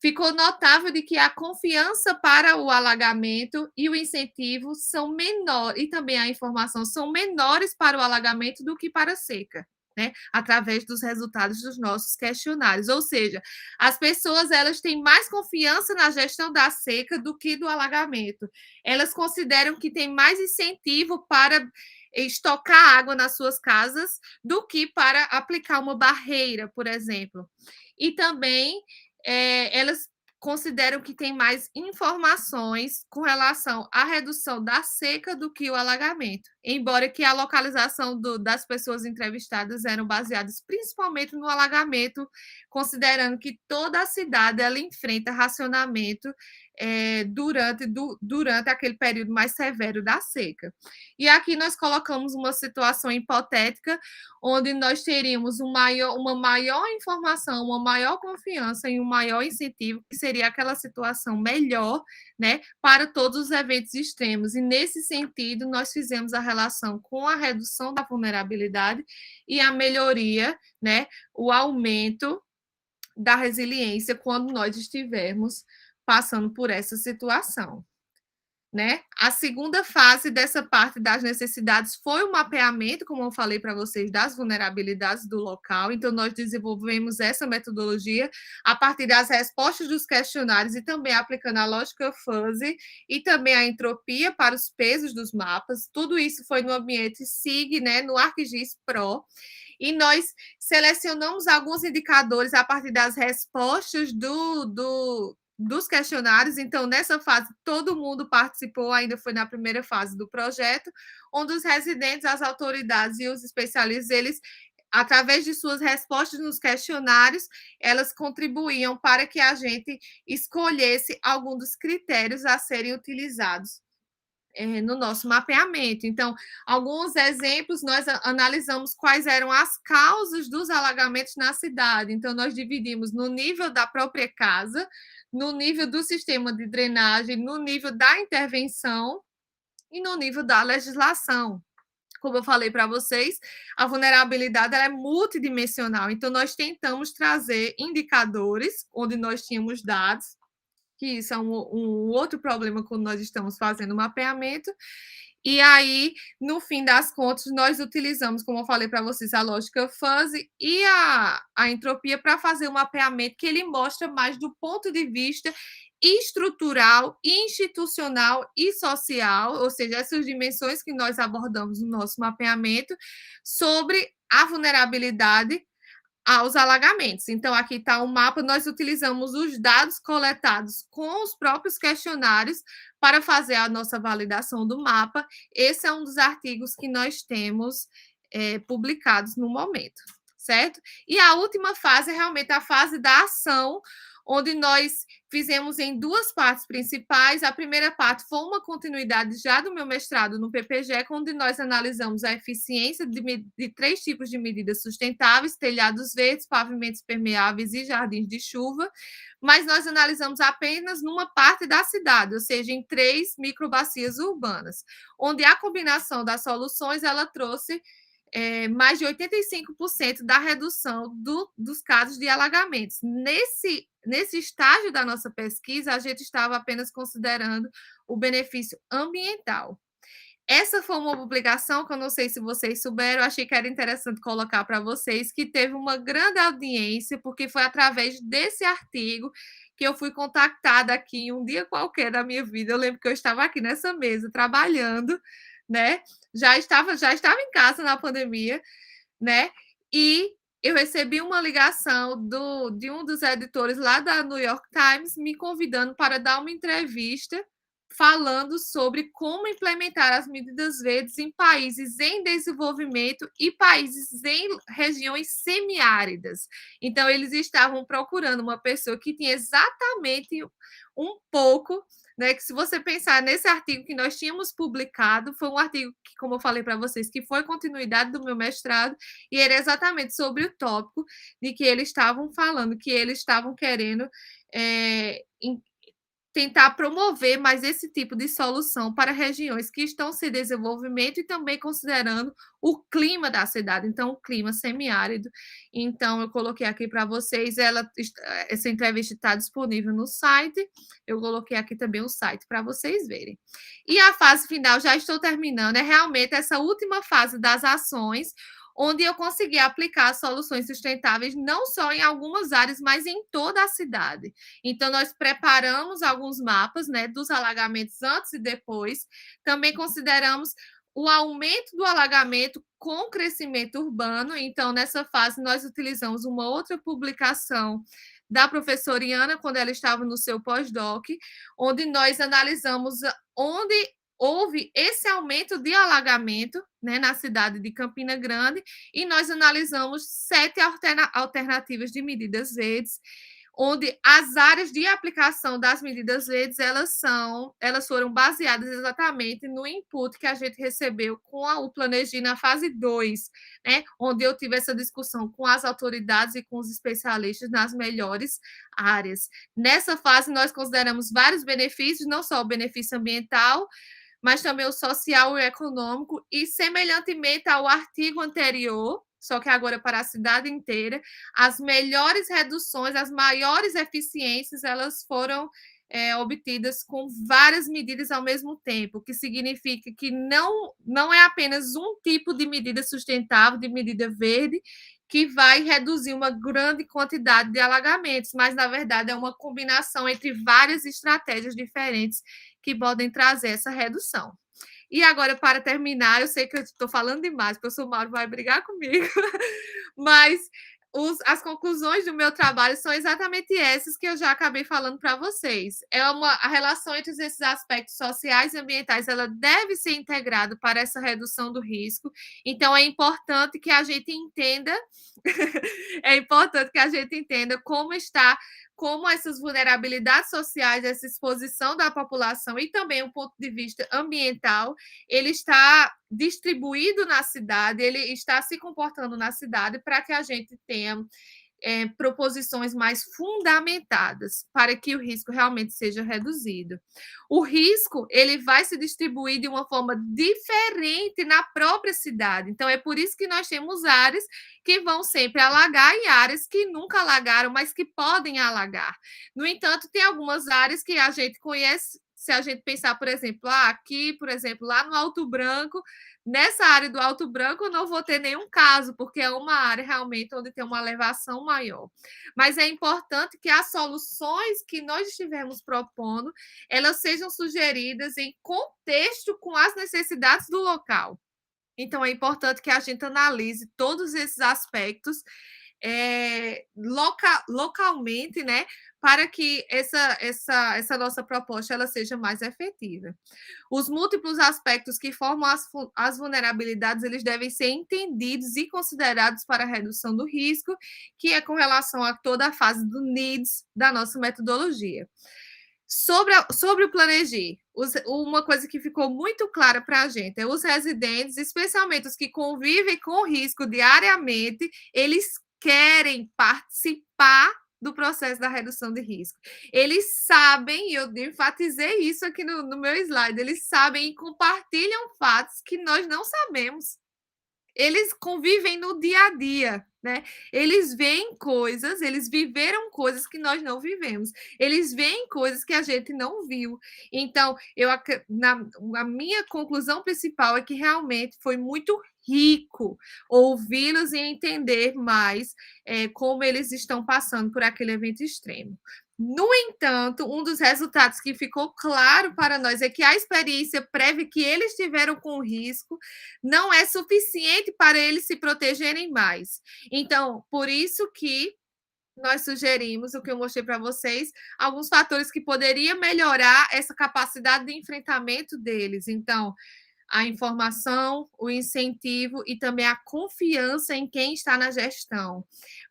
ficou notável de que a confiança para o alagamento e o incentivo são menores, e também a informação são menores para o alagamento do que para a seca. né, através dos resultados dos nossos questionários. Ou seja, as pessoas elas têm mais confiança na gestão da seca do que do alagamento. Elas consideram que tem mais incentivo para estocar água nas suas casas do que para aplicar uma barreira, por exemplo. E também elas consideram que tem mais informações com relação à redução da seca do que o alagamento, embora que a localização das pessoas entrevistadas eram baseadas principalmente no alagamento, considerando que toda a cidade ela enfrenta racionamento durante aquele período mais severo da seca. E aqui nós colocamos uma situação hipotética, onde nós teríamos uma maior informação, uma maior confiança e um maior incentivo, que seria aquela situação melhor, né, para todos os eventos extremos. E, nesse sentido, nós fizemos a relação com a redução da vulnerabilidade e a melhoria, né, o aumento da resiliência quando nós estivermos passando por essa situação. Né? A segunda fase dessa parte das necessidades foi o mapeamento, como eu falei para vocês, das vulnerabilidades do local. Então, nós desenvolvemos essa metodologia a partir das respostas dos questionários e também aplicando a lógica fuzzy e também a entropia para os pesos dos mapas. Tudo isso foi no ambiente SIG, né, no ArcGIS Pro. E nós selecionamos alguns indicadores a partir das respostas dos questionários. Então, nessa fase, todo mundo participou, ainda foi na primeira fase do projeto, onde os residentes, as autoridades e os especialistas, eles, através de suas respostas nos questionários, elas contribuíam para que a gente escolhesse algum dos critérios a serem utilizados no nosso mapeamento. Então, alguns exemplos, nós analisamos quais eram as causas dos alagamentos na cidade. Então, nós dividimos no nível da própria casa, no nível do sistema de drenagem, no nível da intervenção e no nível da legislação. Como eu falei para vocês, a vulnerabilidade ela é multidimensional. Então, nós tentamos trazer indicadores onde nós tínhamos dados, que isso é um outro problema quando nós estamos fazendo o mapeamento. E aí, no fim das contas, nós utilizamos, como eu falei para vocês, a lógica fuzzy e a entropia para fazer um mapeamento que ele mostra mais do ponto de vista estrutural, institucional e social, ou seja, essas dimensões que nós abordamos no nosso mapeamento sobre a vulnerabilidade aos alagamentos. Então, aqui está o mapa, nós utilizamos os dados coletados com os próprios questionários para fazer a nossa validação do mapa. Esse é um dos artigos que nós temos publicados no momento, certo? E a última fase é realmente a fase da ação, onde nós fizemos em duas partes principais. A primeira parte foi uma continuidade já do meu mestrado no PPG, onde nós analisamos a eficiência de 3 tipos de medidas sustentáveis: telhados verdes, pavimentos permeáveis e jardins de chuva, mas nós analisamos apenas numa parte da cidade, ou seja, em 3 microbacias urbanas, onde a combinação das soluções ela trouxe mais de 85% da redução dos casos de alagamentos. Nesse estágio da nossa pesquisa, a gente estava apenas considerando o benefício ambiental. Essa foi uma publicação que eu não sei se vocês souberam, eu achei que era interessante colocar para vocês, que teve uma grande audiência, porque foi através desse artigo que eu fui contactada aqui em um dia qualquer da minha vida. Eu lembro que eu estava aqui nessa mesa trabalhando, né? Já estava em casa na pandemia, né? E eu recebi uma ligação de um dos editores lá da New York Times me convidando para dar uma entrevista falando sobre como implementar as medidas verdes em países em desenvolvimento e países em regiões semiáridas. Então, eles estavam procurando uma pessoa que tinha exatamente um pouco, né, que se você pensar nesse artigo que nós tínhamos publicado, foi um artigo que, como eu falei para vocês, que foi continuidade do meu mestrado, e era exatamente sobre o tópico de que eles estavam falando, que eles estavam querendo tentar promover mais esse tipo de solução para regiões que estão sem desenvolvimento e também considerando o clima da cidade, então o clima semiárido. Então, eu coloquei aqui para vocês, essa entrevista está disponível no site, eu coloquei aqui também o site para vocês verem. E a fase final, já estou terminando, é realmente essa última fase das ações, onde eu consegui aplicar soluções sustentáveis não só em algumas áreas, mas em toda a cidade. Então, nós preparamos alguns mapas, né, dos alagamentos antes e depois. Também consideramos o aumento do alagamento com crescimento urbano. Então, nessa fase, nós utilizamos uma outra publicação da professora Iana, quando ela estava no seu pós-doc, onde nós analisamos onde houve esse aumento de alagamento, né, na cidade de Campina Grande, e nós analisamos 7 alternativas de medidas verdes, onde as áreas de aplicação das medidas verdes, elas foram baseadas exatamente no input que a gente recebeu com o Planegi na fase 2, né, onde eu tive essa discussão com as autoridades e com os especialistas nas melhores áreas. Nessa fase, nós consideramos vários benefícios, não só o benefício ambiental, mas também o social e o econômico, e semelhantemente ao artigo anterior, só que agora para a cidade inteira, as melhores reduções, as maiores eficiências, elas foram obtidas com várias medidas ao mesmo tempo, o que significa que não é apenas um tipo de medida sustentável, de medida verde, que vai reduzir uma grande quantidade de alagamentos, mas, na verdade, é uma combinação entre várias estratégias diferentes que podem trazer essa redução. E agora, para terminar, eu sei que eu estou falando demais, o professor Mauro vai brigar comigo, mas as conclusões do meu trabalho são exatamente essas que eu já acabei falando para vocês. A relação entre esses aspectos sociais e ambientais, ela deve ser integrada para essa redução do risco. Então, é importante que a gente entenda, como essas vulnerabilidades sociais, essa exposição da população e também o ponto de vista ambiental, ele está distribuído na cidade, ele está se comportando na cidade para que a gente tenha proposições mais fundamentadas para que o risco realmente seja reduzido. O risco, ele vai se distribuir de uma forma diferente na própria cidade. Então, é por isso que nós temos áreas que vão sempre alagar e áreas que nunca alagaram, mas que podem alagar. No entanto, tem algumas áreas que a gente conhece. Se a gente pensar, por exemplo, aqui, por exemplo, lá no Alto Branco, nessa área do Alto Branco, eu não vou ter nenhum caso, porque é uma área realmente onde tem uma elevação maior. Mas é importante que as soluções que nós estivermos propondo, elas sejam sugeridas em contexto com as necessidades do local. Então, é importante que a gente analise todos esses aspectos localmente, né, para que essa nossa proposta ela seja mais efetiva. Os múltiplos aspectos que formam as vulnerabilidades, eles devem ser entendidos e considerados para a redução do risco, que é com relação a toda a fase do NEEDS da nossa metodologia. Sobre o Planegi, uma coisa que ficou muito clara para a gente é os residentes, especialmente os que convivem com o risco diariamente, eles querem participar do processo da redução de risco. Eles sabem, e eu enfatizei isso aqui no meu slide, eles sabem e compartilham fatos que nós não sabemos. Eles convivem no dia a dia, né? Eles veem coisas, eles viveram coisas que nós não vivemos. Eles veem coisas que a gente não viu. Então, a minha conclusão principal é que realmente foi muito rico ouvi-los e entender mais como eles estão passando por aquele evento extremo. No entanto, um dos resultados que ficou claro para nós é que a experiência prévia que eles tiveram com o risco não é suficiente para eles se protegerem mais. Então, por isso que nós sugerimos, o que eu mostrei para vocês, alguns fatores que poderiam melhorar essa capacidade de enfrentamento deles. Então, a informação, o incentivo e também a confiança em quem está na gestão,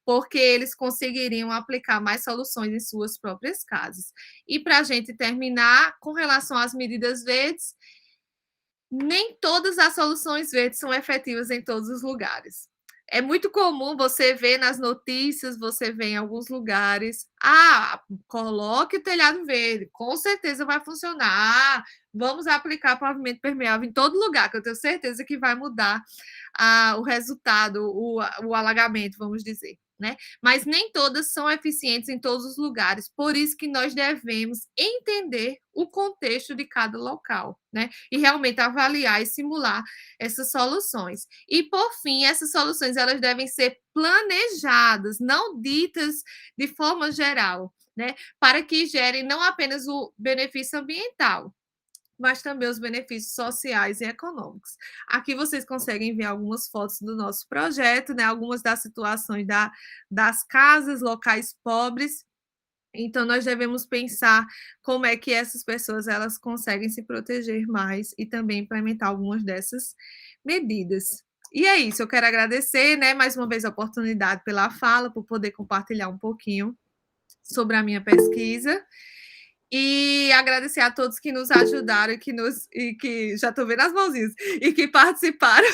porque eles conseguiriam aplicar mais soluções em suas próprias casas. E para a gente terminar, com relação às medidas verdes, nem todas as soluções verdes são efetivas em todos os lugares. É muito comum você ver nas notícias, você vê em alguns lugares, coloque o telhado verde, com certeza vai funcionar, vamos aplicar pavimento permeável em todo lugar, que eu tenho certeza que vai mudar o resultado, o alagamento, vamos dizer. né? Mas nem todas são eficientes em todos os lugares, por isso que nós devemos entender o contexto de cada local, né? E realmente avaliar e simular essas soluções. E por fim, essas soluções elas devem ser planejadas, não ditas de forma geral, né? Para que gerem não apenas o benefício ambiental, mas também os benefícios sociais e econômicos. Aqui vocês conseguem ver algumas fotos do nosso projeto, né? Algumas das situações das casas, locais pobres. Então, nós devemos pensar como é que essas pessoas elas conseguem se proteger mais e também implementar algumas dessas medidas. E é isso, eu quero agradecer, né, mais uma vez a oportunidade pela fala, por poder compartilhar um pouquinho sobre a minha pesquisa. E agradecer a todos que nos ajudaram e que já estou vendo as mãozinhas e que participaram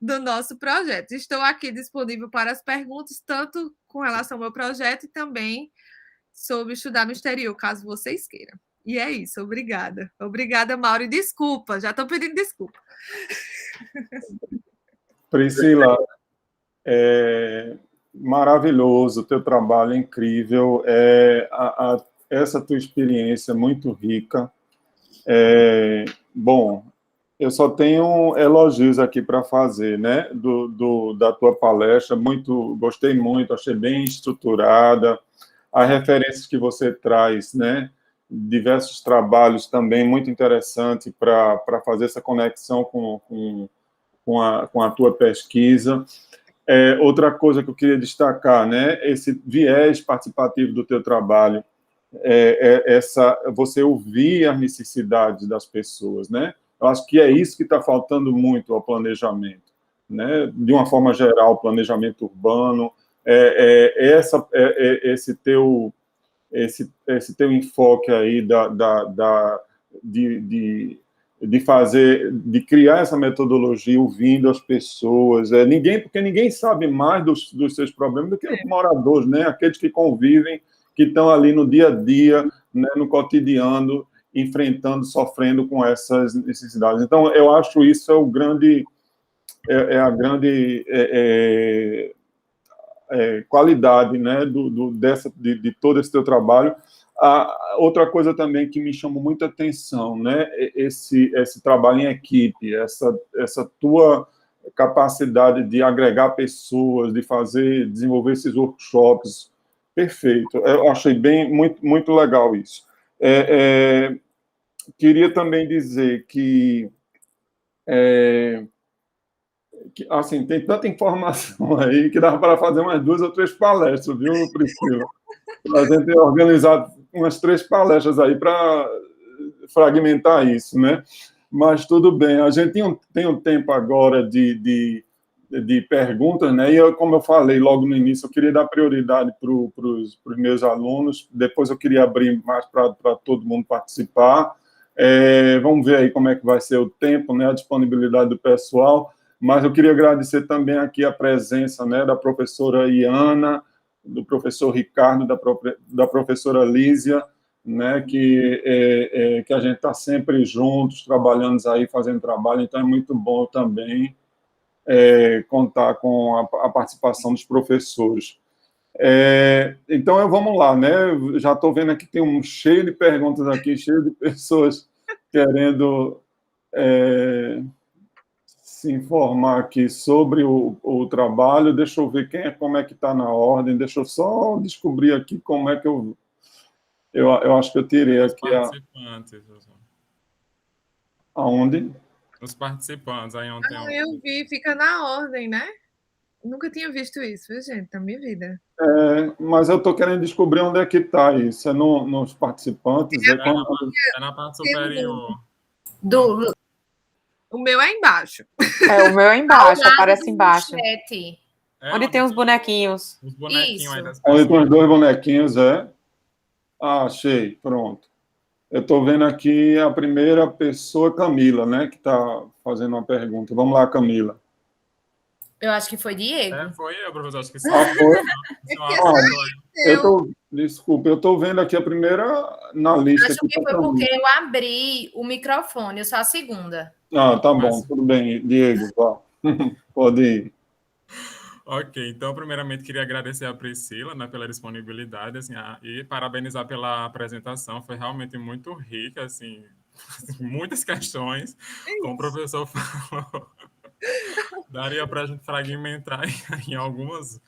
do nosso projeto. Estou aqui disponível para as perguntas, tanto com relação ao meu projeto e também sobre estudar no exterior, caso vocês queiram. E é isso, obrigada. Obrigada, Mauro, e desculpa, já estou pedindo desculpa. Priscila, maravilhoso, o teu trabalho é incrível, essa tua experiência é muito rica. Bom, eu só tenho elogios aqui para fazer, né, da tua palestra, gostei muito, achei bem estruturada, as referências que você traz, né, diversos trabalhos também muito interessante para fazer essa conexão com a tua pesquisa. Outra coisa que eu queria destacar, né, esse viés participativo do teu trabalho, você ouvir as necessidades das pessoas, né? Eu acho que é isso que está faltando muito ao planejamento, né? De uma forma geral, planejamento urbano, esse teu enfoque aí de criar essa metodologia ouvindo as pessoas, porque ninguém sabe mais dos seus problemas do que os moradores, né? Aqueles que convivem, que estão ali no dia a dia, né, no cotidiano, enfrentando, sofrendo com essas necessidades. Então, eu acho isso a grande qualidade, né, de todo esse teu trabalho. Outra coisa também que me chamou muita atenção, né, esse trabalho em equipe, essa tua capacidade de agregar pessoas, de desenvolver esses workshops, perfeito. Eu achei muito legal isso. Queria também dizer que assim, tem tanta informação aí que dá para fazer umas 2 ou 3 palestras, viu, Priscila? A gente tem organizado umas 3 palestras aí para fragmentar isso, né? Mas tudo bem, a gente tem um tempo agora de perguntas, né? E como eu falei logo no início, eu queria dar prioridade para os meus alunos, depois eu queria abrir mais para todo mundo participar. Vamos ver aí como é que vai ser o tempo, né? A disponibilidade do pessoal. Mas eu queria agradecer também aqui a presença, né, da professora Iana, do professor Ricardo, da professora Lísia, né, que a gente está sempre juntos, trabalhando aí, fazendo trabalho, então é muito bom também contar com a participação dos professores. Então, vamos lá, né? Já estou vendo aqui que tem cheio de perguntas aqui, cheio de pessoas querendo se informar aqui sobre o trabalho. Deixa eu ver como é que está na ordem. Deixa eu só descobrir aqui como é que eu acho que eu tirei aqui participantes. Aonde? Os participantes. Aí ontem eu vi, fica na ordem, né? Nunca tinha visto isso, viu, gente, na minha vida. Mas eu estou querendo descobrir onde é que está isso. É nos participantes? É na parte superior. O meu é embaixo. O meu é embaixo, aparece embaixo. Onde tem os bonequinhos. Os bonequinhos aí das pessoas. Onde tem os 2 bonequinhos, achei, pronto. Eu estou vendo aqui a primeira pessoa, Camila, né, que está fazendo uma pergunta. Vamos lá, Camila. Eu acho que foi Diego. Foi eu, professor, acho que sim. Foi? Desculpa, eu estou vendo aqui a primeira na lista. Acho que foi porque eu abri o microfone, eu sou a segunda. Tá bom, tudo bem, Diego, vá. Pode ir. Ok, então, primeiramente, queria agradecer a Priscila, né, pela disponibilidade, assim, e parabenizar pela apresentação, foi realmente muito rica, assim, muitas questões, como o professor falou, daria para a gente fragmentar em algumas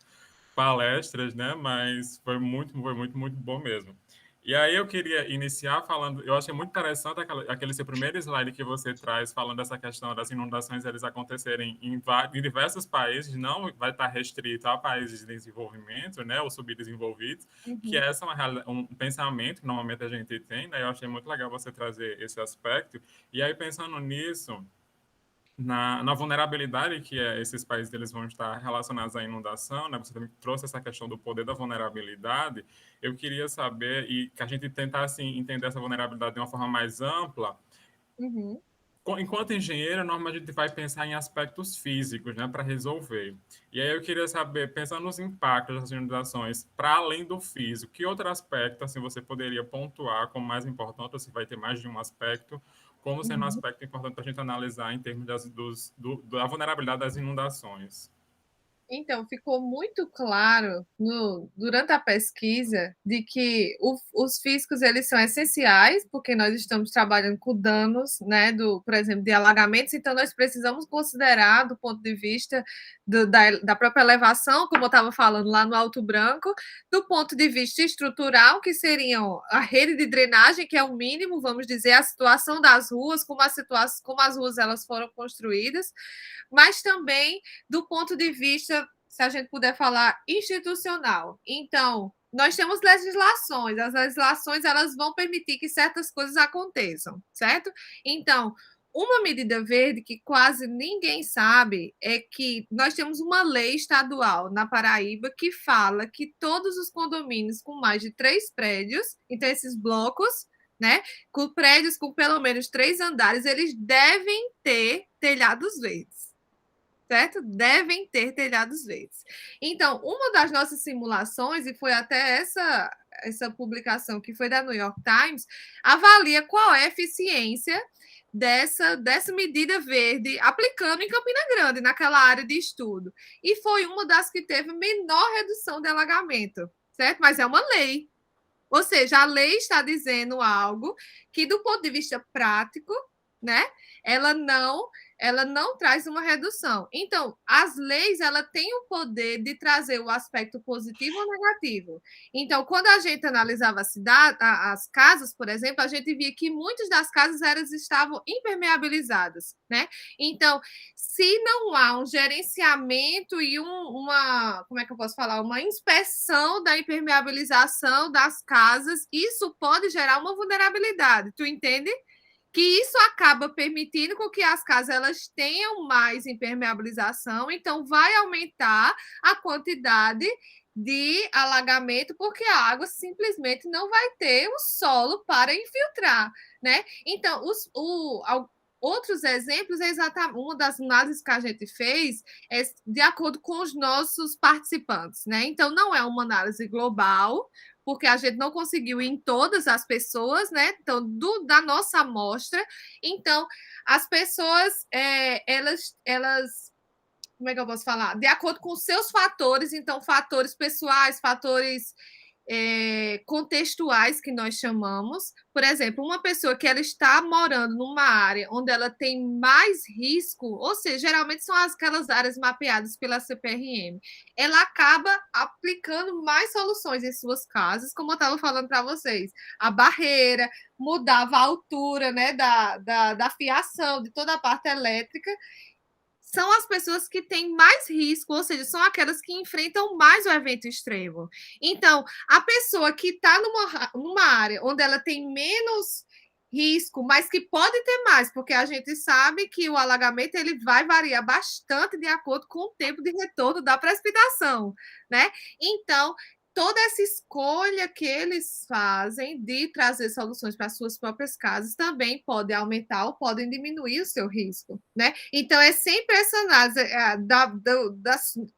palestras, né, mas foi muito, muito bom mesmo. E aí eu queria iniciar falando, eu achei muito interessante aquele seu primeiro slide que você traz, falando dessa questão das inundações eles acontecerem em diversos países, não vai estar restrito a países de desenvolvimento, né, ou subdesenvolvidos, que essa é um pensamento que normalmente a gente tem, né, eu achei muito legal você trazer esse aspecto. E aí, pensando nisso, na vulnerabilidade que esses países eles vão estar relacionados à inundação, né? Você também trouxe essa questão do poder da vulnerabilidade. Eu queria saber e que a gente tentasse entender essa vulnerabilidade de uma forma mais ampla. Uhum. Enquanto engenheiro, normalmente a gente vai pensar em aspectos físicos, né, para resolver. E aí eu queria saber, pensando nos impactos das inundações, para além do físico, que outro aspecto assim você poderia pontuar como mais importante, ou se vai ter mais de um aspecto, como sendo um aspecto importante para a gente analisar em termos da vulnerabilidade das inundações? Então, ficou muito claro durante a pesquisa de que os físicos eles são essenciais, porque nós estamos trabalhando com danos, né, por exemplo, de alagamentos, então nós precisamos considerar, do ponto de vista da própria elevação, como eu estava falando lá no Alto Branco, do ponto de vista estrutural, que seriam a rede de drenagem, que é o mínimo, vamos dizer, a situação das ruas, como as ruas elas foram construídas, mas também do ponto de vista, se a gente puder falar, institucional. Então, nós temos legislações, as legislações elas vão permitir que certas coisas aconteçam, certo? Então, uma medida verde que quase ninguém sabe é que nós temos uma lei estadual na Paraíba que fala que todos os condomínios com mais de 3 prédios, então esses blocos, né, com prédios com pelo menos 3 andares, eles devem ter telhados verdes. Certo? Devem ter telhados verdes. Então, uma das nossas simulações, e foi até essa publicação que foi da New York Times, avalia qual é a eficiência dessa medida verde aplicando em Campina Grande, naquela área de estudo. E foi uma das que teve menor redução de alagamento, certo? Mas é uma lei. Ou seja, a lei está dizendo algo que, do ponto de vista prático, né, ela não traz uma redução. Então, as leis ela têm o poder de trazer o aspecto positivo ou negativo. Então, quando a gente analisava as casas, por exemplo, a gente via que muitas das casas elas estavam impermeabilizadas, né? Então, se não há um gerenciamento e como é que eu posso falar? Uma inspeção da impermeabilização das casas, isso pode gerar uma vulnerabilidade. Tu entende? Que isso acaba permitindo com que as casas elas tenham mais impermeabilização, então vai aumentar a quantidade de alagamento, porque a água simplesmente não vai ter o solo para infiltrar, né? Então, outros exemplos é exatamente uma das análises que a gente fez é de acordo com os nossos participantes, né? Então, não é uma análise global, porque a gente não conseguiu ir em todas as pessoas, né? Então, da nossa amostra. Então, as pessoas, elas, como é que eu posso falar? De acordo com os seus fatores, então, fatores pessoais, fatores contextuais que nós chamamos. Por exemplo, uma pessoa que ela está morando numa área onde ela tem mais risco, ou seja, geralmente são aquelas áreas mapeadas pela CPRM, ela acaba aplicando mais soluções em suas casas, como eu estava falando para vocês, a barreira, mudava a altura, né, da fiação, de toda a parte elétrica. São as pessoas que têm mais risco, ou seja, são aquelas que enfrentam mais o evento extremo. Então, a pessoa que está numa área onde ela tem menos risco, mas que pode ter mais, porque a gente sabe que o alagamento ele vai variar bastante de acordo com o tempo de retorno da precipitação, né? Então, toda essa escolha que eles fazem de trazer soluções para suas próprias casas também pode aumentar ou podem diminuir o seu risco, né? Então, é sempre essa análise,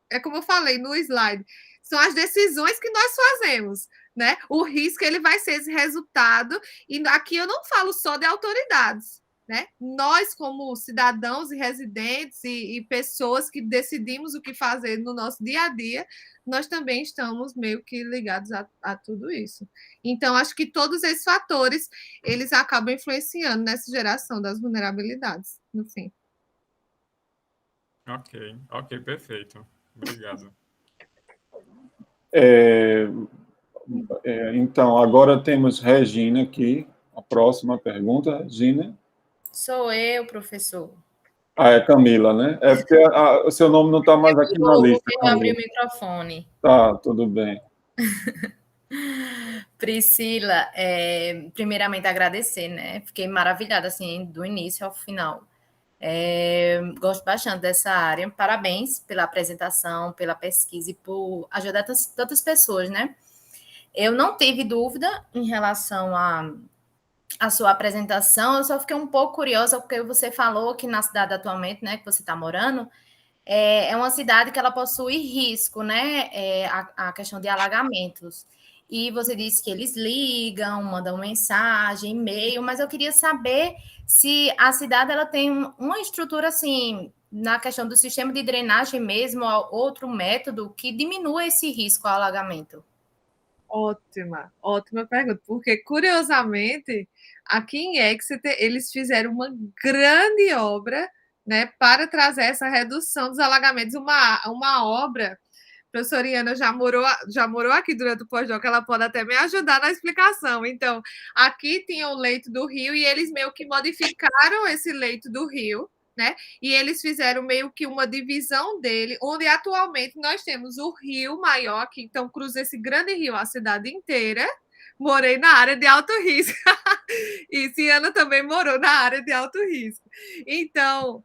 é como eu falei no slide, são as decisões que nós fazemos, né? O risco ele vai ser esse resultado, e aqui eu não falo só de autoridades, né? Nós, como cidadãos e residentes e pessoas que decidimos o que fazer no nosso dia a dia, nós também estamos meio que ligados a tudo isso. Então, acho que todos esses fatores, eles acabam influenciando nessa geração das vulnerabilidades, no fim. Ok, perfeito. Obrigado. Então, agora temos Regina aqui. A próxima pergunta, Regina. Sou eu, professor. É Camila, né? É porque o seu nome não está mais aqui na lista, Eu abri o Camila. microfone. Tá, tudo bem. Priscila, primeiramente agradecer, né? Fiquei maravilhada, assim, do início ao final. Gosto bastante dessa área. Parabéns pela apresentação, pela pesquisa e por ajudar tantas pessoas, né? Eu não tive dúvida em relação à sua apresentação, eu só fiquei um pouco curiosa porque você falou que na cidade atualmente, né, que você está morando, é uma cidade que ela possui risco, né? A questão de alagamentos. E você disse que eles ligam, mandam mensagem, e-mail, mas eu queria saber se a cidade ela tem uma estrutura assim, na questão do sistema de drenagem mesmo, ou outro método que diminua esse risco ao alagamento. Ótima pergunta, porque curiosamente, aqui em Exeter, eles fizeram uma grande obra, né, para trazer essa redução dos alagamentos, uma obra. A professora Iana já morou aqui durante o pós-doc, ela pode até me ajudar na explicação. Então, aqui tinha o leito do rio e eles meio que modificaram esse leito do rio, né? E eles fizeram meio que uma divisão dele, onde atualmente nós temos o rio maior, que então cruza esse grande rio a cidade inteira. Morei na área de alto risco. E Ciana também morou na área de alto risco. Então,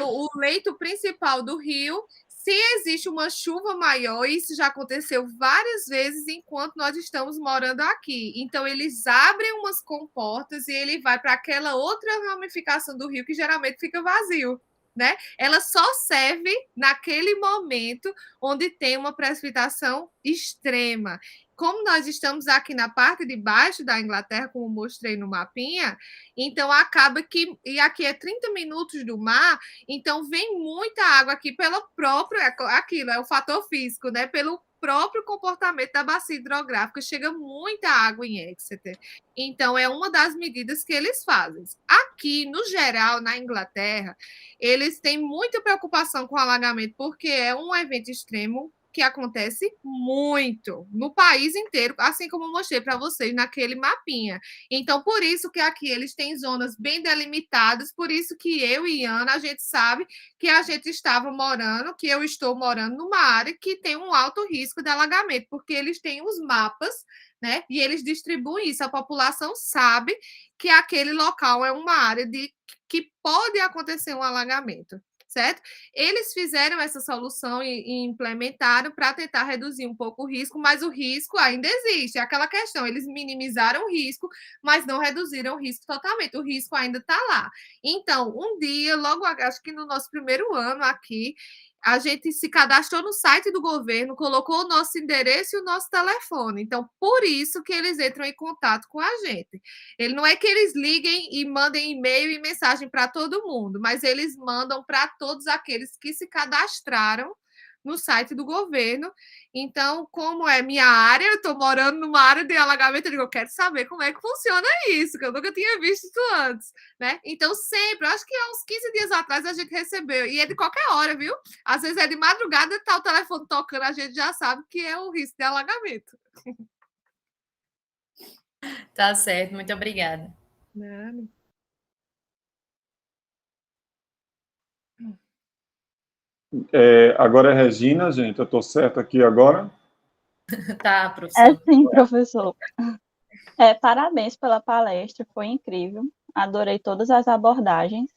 o leito principal do rio, se existe uma chuva maior, isso já aconteceu várias vezes enquanto nós estamos morando aqui. Então, eles abrem umas comportas e ele vai para aquela outra ramificação do rio que geralmente fica vazio. Né? Ela só serve naquele momento onde tem uma precipitação extrema. Como nós estamos aqui na parte de baixo da Inglaterra, como mostrei no mapinha, então acaba que, e aqui é 30 minutos do mar, então vem muita água aqui pelo próprio, aquilo é o fator físico, né? Pelo próprio comportamento da bacia hidrográfica, chega muita água em Exeter. Então, é uma das medidas que eles fazem. Aqui, no geral, na Inglaterra, eles têm muita preocupação com o alagamento, porque é um evento extremo que acontece muito no país inteiro, assim como eu mostrei para vocês naquele mapinha. Então, por isso que aqui eles têm zonas bem delimitadas, por isso que eu e Ana, a gente sabe que a gente estava morando, que eu estou morando numa área que tem um alto risco de alagamento, porque eles têm os mapas, né? E eles distribuem isso. A população sabe que aquele local é uma área que pode acontecer um alagamento. Certo? Eles fizeram essa solução e implementaram para tentar reduzir um pouco o risco, mas o risco ainda existe. É aquela questão, eles minimizaram o risco, mas não reduziram o risco totalmente. O risco ainda está lá. Então, um dia, logo, acho que no nosso primeiro ano aqui, a gente se cadastrou no site do governo, colocou o nosso endereço e o nosso telefone. Então, por isso que eles entram em contato com a gente. Ele não é que eles liguem e mandem e-mail e mensagem para todo mundo, mas eles mandam para todos aqueles que se cadastraram no site do governo. Então, como é minha área, eu estou morando numa área de alagamento, eu digo, eu quero saber como é que funciona isso, que eu nunca tinha visto isso antes, né? Então, sempre, acho que há uns 15 dias atrás a gente recebeu, e é de qualquer hora, viu? Às vezes é de madrugada, tá o telefone tocando, a gente já sabe que é o risco de alagamento. Tá certo, muito obrigada. Nada. Agora é Regina, gente. Eu estou certo aqui agora? Tá, professor. Sim, professor. Parabéns pela palestra, foi incrível. Adorei todas as abordagens.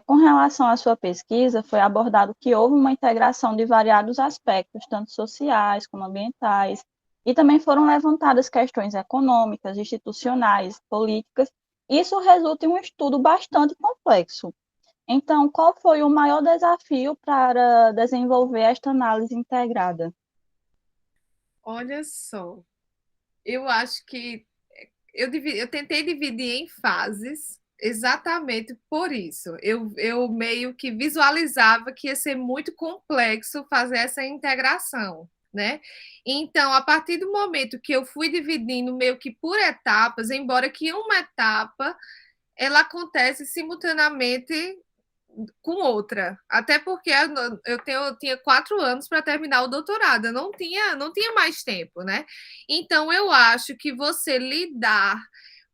Com relação à sua pesquisa, foi abordado que houve uma integração de variados aspectos, tanto sociais como ambientais, e também foram levantadas questões econômicas, institucionais, políticas. Isso resulta em um estudo bastante complexo. Então, qual foi o maior desafio para desenvolver esta análise integrada? Olha só, eu acho que eu tentei dividir em fases, exatamente por isso. Eu meio que visualizava que ia ser muito complexo fazer essa integração, né? Então, a partir do momento que eu fui dividindo meio que por etapas, embora que uma etapa ela acontece simultaneamente com outra. Até porque eu tinha 4 anos para terminar o doutorado, eu não tinha mais tempo, né? Então, eu acho que você lidar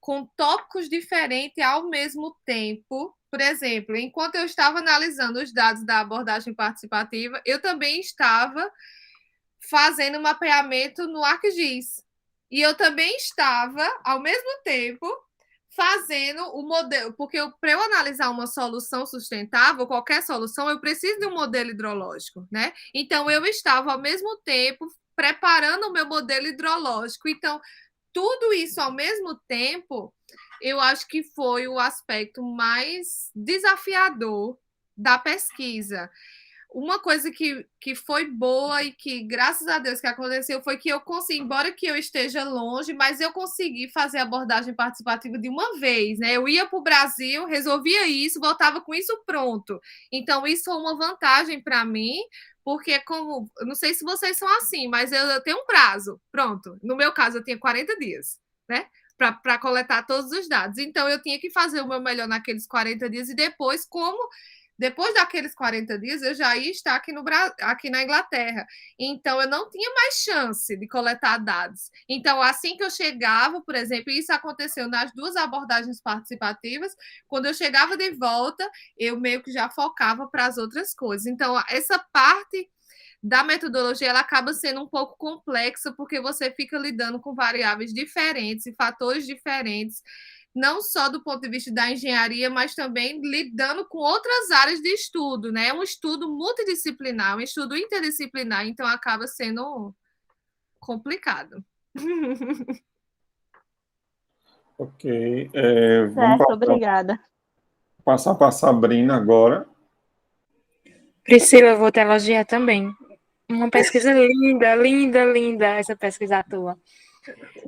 com tópicos diferentes ao mesmo tempo. Por exemplo, enquanto eu estava analisando os dados da abordagem participativa, eu também estava fazendo mapeamento no ArcGIS. E eu também estava, ao mesmo tempo, fazendo o modelo, porque para eu analisar uma solução sustentável, qualquer solução, eu preciso de um modelo hidrológico, né? Então, eu estava, ao mesmo tempo, preparando o meu modelo hidrológico. Então, tudo isso ao mesmo tempo, eu acho que foi o aspecto mais desafiador da pesquisa. Uma coisa que foi boa e que, graças a Deus, que aconteceu foi que eu consegui, embora que eu esteja longe, mas eu consegui fazer a abordagem participativa de uma vez, né? Eu ia para o Brasil, resolvia isso, voltava com isso pronto. Então, isso foi uma vantagem para mim, porque como, eu não sei se vocês são assim, mas eu tenho um prazo, pronto. No meu caso, eu tinha 40 dias, né? Para coletar todos os dados. Então, eu tinha que fazer o meu melhor naqueles 40 dias e depois daqueles 40 dias, eu já ia estar aqui na Inglaterra. Então, eu não tinha mais chance de coletar dados. Então, assim que eu chegava, por exemplo, isso aconteceu nas 2 abordagens participativas, quando eu chegava de volta, eu meio que já focava para as outras coisas. Então, essa parte da metodologia ela acaba sendo um pouco complexa, porque você fica lidando com variáveis diferentes e fatores diferentes, não só do ponto de vista da engenharia, mas também lidando com outras áreas de estudo, né? É um estudo multidisciplinar, um estudo interdisciplinar, então acaba sendo complicado. Ok. Certo, obrigada. Passar para a Sabrina agora. Priscila, eu vou te elogiar também. Uma pesquisa linda, linda, linda, essa pesquisa tua.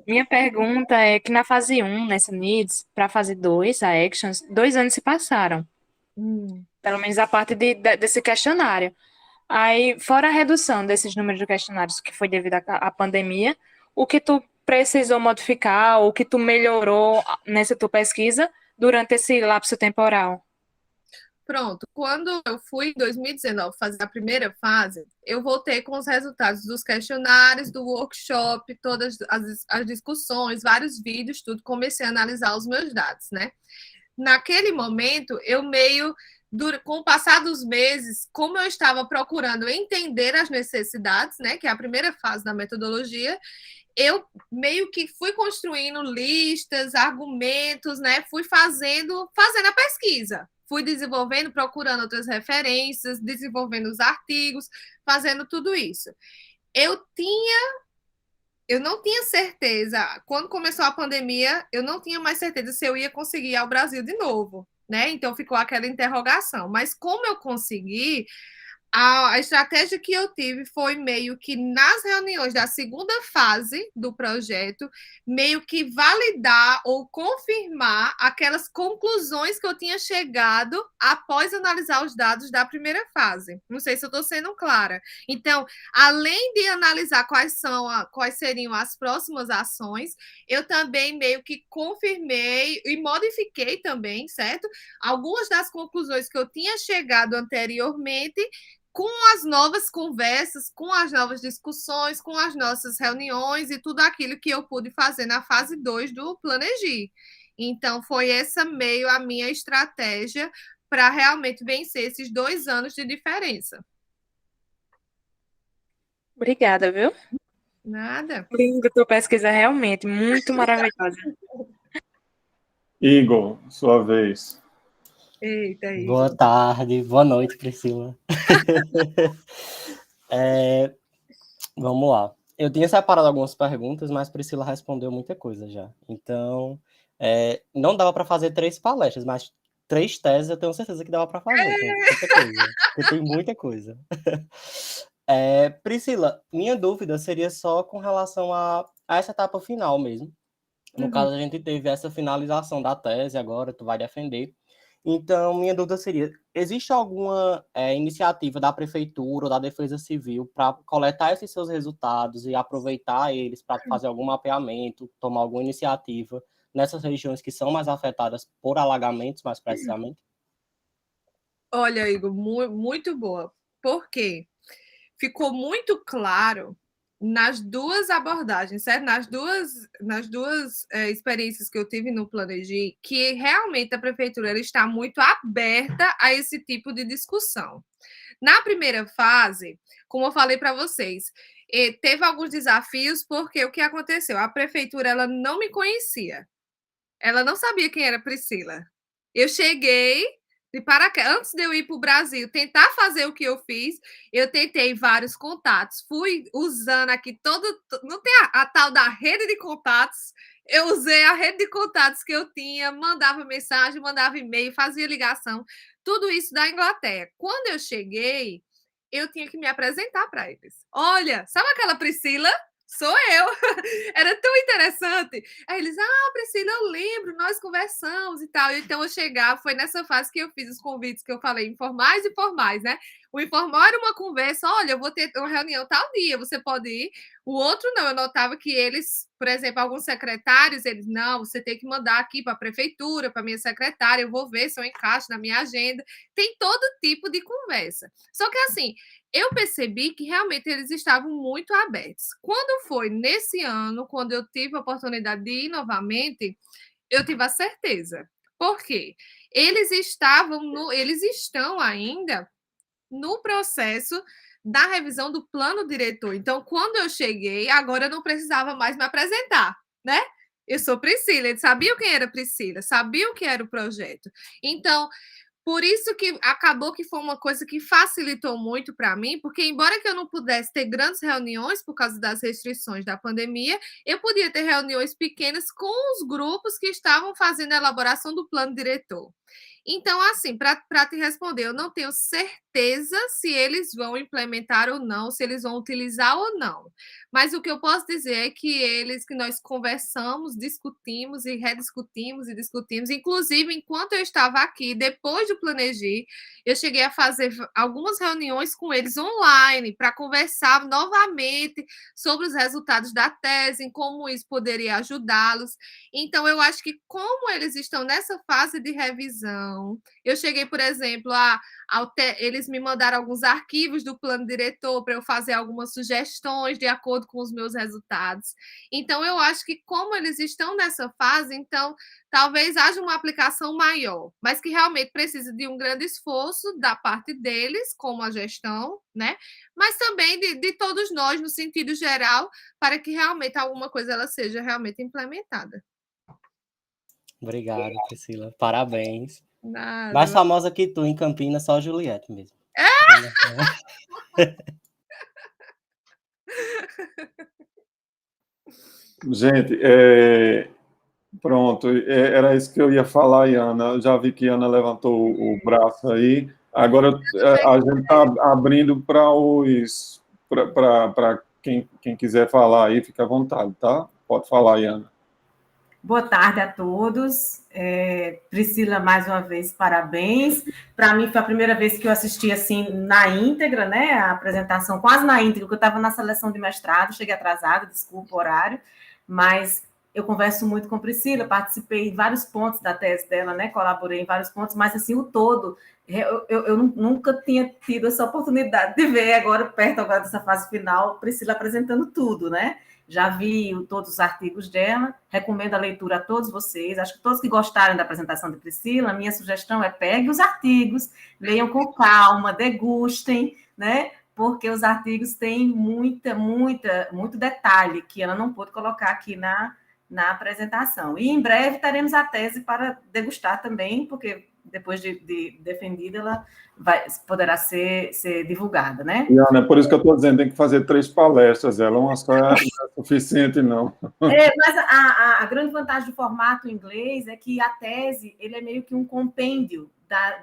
Minha pergunta é que na fase 1, nessa NEEDS, para a fase 2, a Actions, 2 anos se passaram. Pelo menos a parte desse questionário. Aí, fora a redução desses números de questionários que foi devido à pandemia, o que tu precisou modificar, o que tu melhorou nessa tua pesquisa durante esse lapso temporal? Pronto, quando eu fui em 2019 fazer a primeira fase, eu voltei com os resultados dos questionários, do workshop, todas as discussões, vários vídeos, tudo, comecei a analisar os meus dados, né? Naquele momento, eu meio, com o passar dos meses, como eu estava procurando entender as necessidades, né, que é a primeira fase da metodologia, eu meio que fui construindo listas, argumentos, né, fui fazendo a pesquisa. Fui desenvolvendo, procurando outras referências, desenvolvendo os artigos, fazendo tudo isso. Eu não tinha certeza, quando começou a pandemia, eu não tinha mais certeza se eu ia conseguir ir ao Brasil de novo, né? Então ficou aquela interrogação. Mas como eu consegui, a estratégia que eu tive foi meio que nas reuniões da segunda fase do projeto, meio que validar ou confirmar aquelas conclusões que eu tinha chegado após analisar os dados da primeira fase. Não sei se eu estou sendo clara. Então, além de analisar quais seriam as próximas ações, eu também meio que confirmei e modifiquei também, certo? Algumas das conclusões que eu tinha chegado anteriormente com as novas conversas, com as novas discussões, com as nossas reuniões e tudo aquilo que eu pude fazer na fase 2 do Planegir. Então, foi essa meio a minha estratégia para realmente vencer esses 2 anos de diferença. Obrigada, viu? Nada. Linda tua pesquisa, realmente, muito maravilhosa. Igor, sua vez. Eita, Boa tarde, boa noite, Priscila. Vamos lá. Eu tinha separado algumas perguntas, mas Priscila respondeu muita coisa já. Então, não dava para fazer 3 palestras, mas 3 teses eu tenho certeza que dava para fazer. Tem muita coisa. Priscila, minha dúvida seria só com relação a essa etapa final mesmo. No caso, a gente teve essa finalização da tese, agora tu vai defender. Então, minha dúvida seria, existe alguma iniciativa da Prefeitura ou da Defesa Civil para coletar esses seus resultados e aproveitar eles para fazer algum mapeamento, tomar alguma iniciativa nessas regiões que são mais afetadas por alagamentos, mais precisamente? Olha, Igor, muito boa. Por quê? Ficou muito claro nas duas abordagens, certo? Nas duas experiências que eu tive no Planejir, que realmente a prefeitura ela está muito aberta a esse tipo de discussão. Na primeira fase, como eu falei para vocês, teve alguns desafios, porque o que aconteceu? A prefeitura ela não me conhecia. Ela não sabia quem era Priscila. Eu cheguei de paraquedas. Antes de eu ir para o Brasil, tentar fazer o que eu fiz, eu tentei vários contatos. Fui usando aqui todo. Não tem a tal da rede de contatos. Eu usei a rede de contatos que eu tinha, mandava mensagem, mandava e-mail, fazia ligação. Tudo isso da Inglaterra. Quando eu cheguei, eu tinha que me apresentar para eles. Olha, sabe aquela Priscila? Sou eu. Era tão interessante. Aí eles, Priscila, eu lembro, nós conversamos e tal. Então eu chegava, foi nessa fase que eu fiz os convites que eu falei, informais e formais, né? O informal era uma conversa, olha, eu vou ter uma reunião tal dia, você pode ir. O outro não, eu notava que eles, por exemplo, alguns secretários, eles, não, você tem que mandar aqui para a prefeitura, para a minha secretária, eu vou ver se eu encaixo na minha agenda. Tem todo tipo de conversa. Só que assim, eu percebi que realmente eles estavam muito abertos. Quando foi nesse ano, quando eu tive a oportunidade de ir novamente, eu tive a certeza. Por quê? Eles estão ainda no processo da revisão do plano diretor. Então, quando eu cheguei, agora eu não precisava mais me apresentar, né? Eu sou Priscila, eles sabiam quem era Priscila, sabiam o que era o projeto. Então, por isso que acabou que foi uma coisa que facilitou muito para mim, porque embora que eu não pudesse ter grandes reuniões por causa das restrições da pandemia, eu podia ter reuniões pequenas com os grupos que estavam fazendo a elaboração do plano diretor. Então, assim, para te responder, eu não tenho certeza se eles vão implementar ou não, se eles vão utilizar ou não. Mas o que eu posso dizer é que nós conversamos, discutimos e rediscutimos e discutimos. Inclusive, enquanto eu estava aqui, depois do Planejir, eu cheguei a fazer algumas reuniões com eles online para conversar novamente sobre os resultados da tese, como isso poderia ajudá-los. Então, eu acho que como eles estão nessa fase de revisão, eu cheguei, por exemplo, eles me mandaram alguns arquivos do plano diretor para eu fazer algumas sugestões de acordo com os meus resultados. Então, eu acho que como eles estão nessa fase, então talvez haja uma aplicação maior, mas que realmente precisa de um grande esforço da parte deles, como a gestão, né? Mas também de todos nós, no sentido geral, para que realmente alguma coisa ela seja realmente implementada. Obrigado, Priscila. Parabéns. Nada. Mais famosa que tu em Campinas, só a Juliette mesmo. Gente, pronto, era isso que eu ia falar, Iana. Já vi que Ana levantou o braço aí. Agora a gente está abrindo para quem quiser falar aí, fica à vontade, tá? Pode falar, Iana. Boa tarde a todos. Priscila, mais uma vez, parabéns. Para mim, foi a primeira vez que eu assisti assim na íntegra, né? A apresentação quase na íntegra, porque eu estava na seleção de mestrado, cheguei atrasada, desculpa o horário, mas eu converso muito com Priscila, participei em vários pontos da tese dela, né? Colaborei em vários pontos, mas assim, o todo, eu nunca tinha tido essa oportunidade de ver agora, perto agora dessa fase final, Priscila apresentando tudo, né? Já vi todos os artigos dela, recomendo a leitura a todos vocês. Acho que todos que gostaram da apresentação de Priscila, a minha sugestão é peguem os artigos, leiam com calma, degustem, né? Porque os artigos têm muito detalhe que ela não pôde colocar aqui na apresentação. E em breve teremos a tese para degustar também, porque depois de defendida, ela poderá ser divulgada, né? Iana, é por isso que eu estou dizendo, tem que fazer 3 palestras, uma só não é suficiente, não. Mas a grande vantagem do formato em inglês é que a tese ele é meio que um compêndio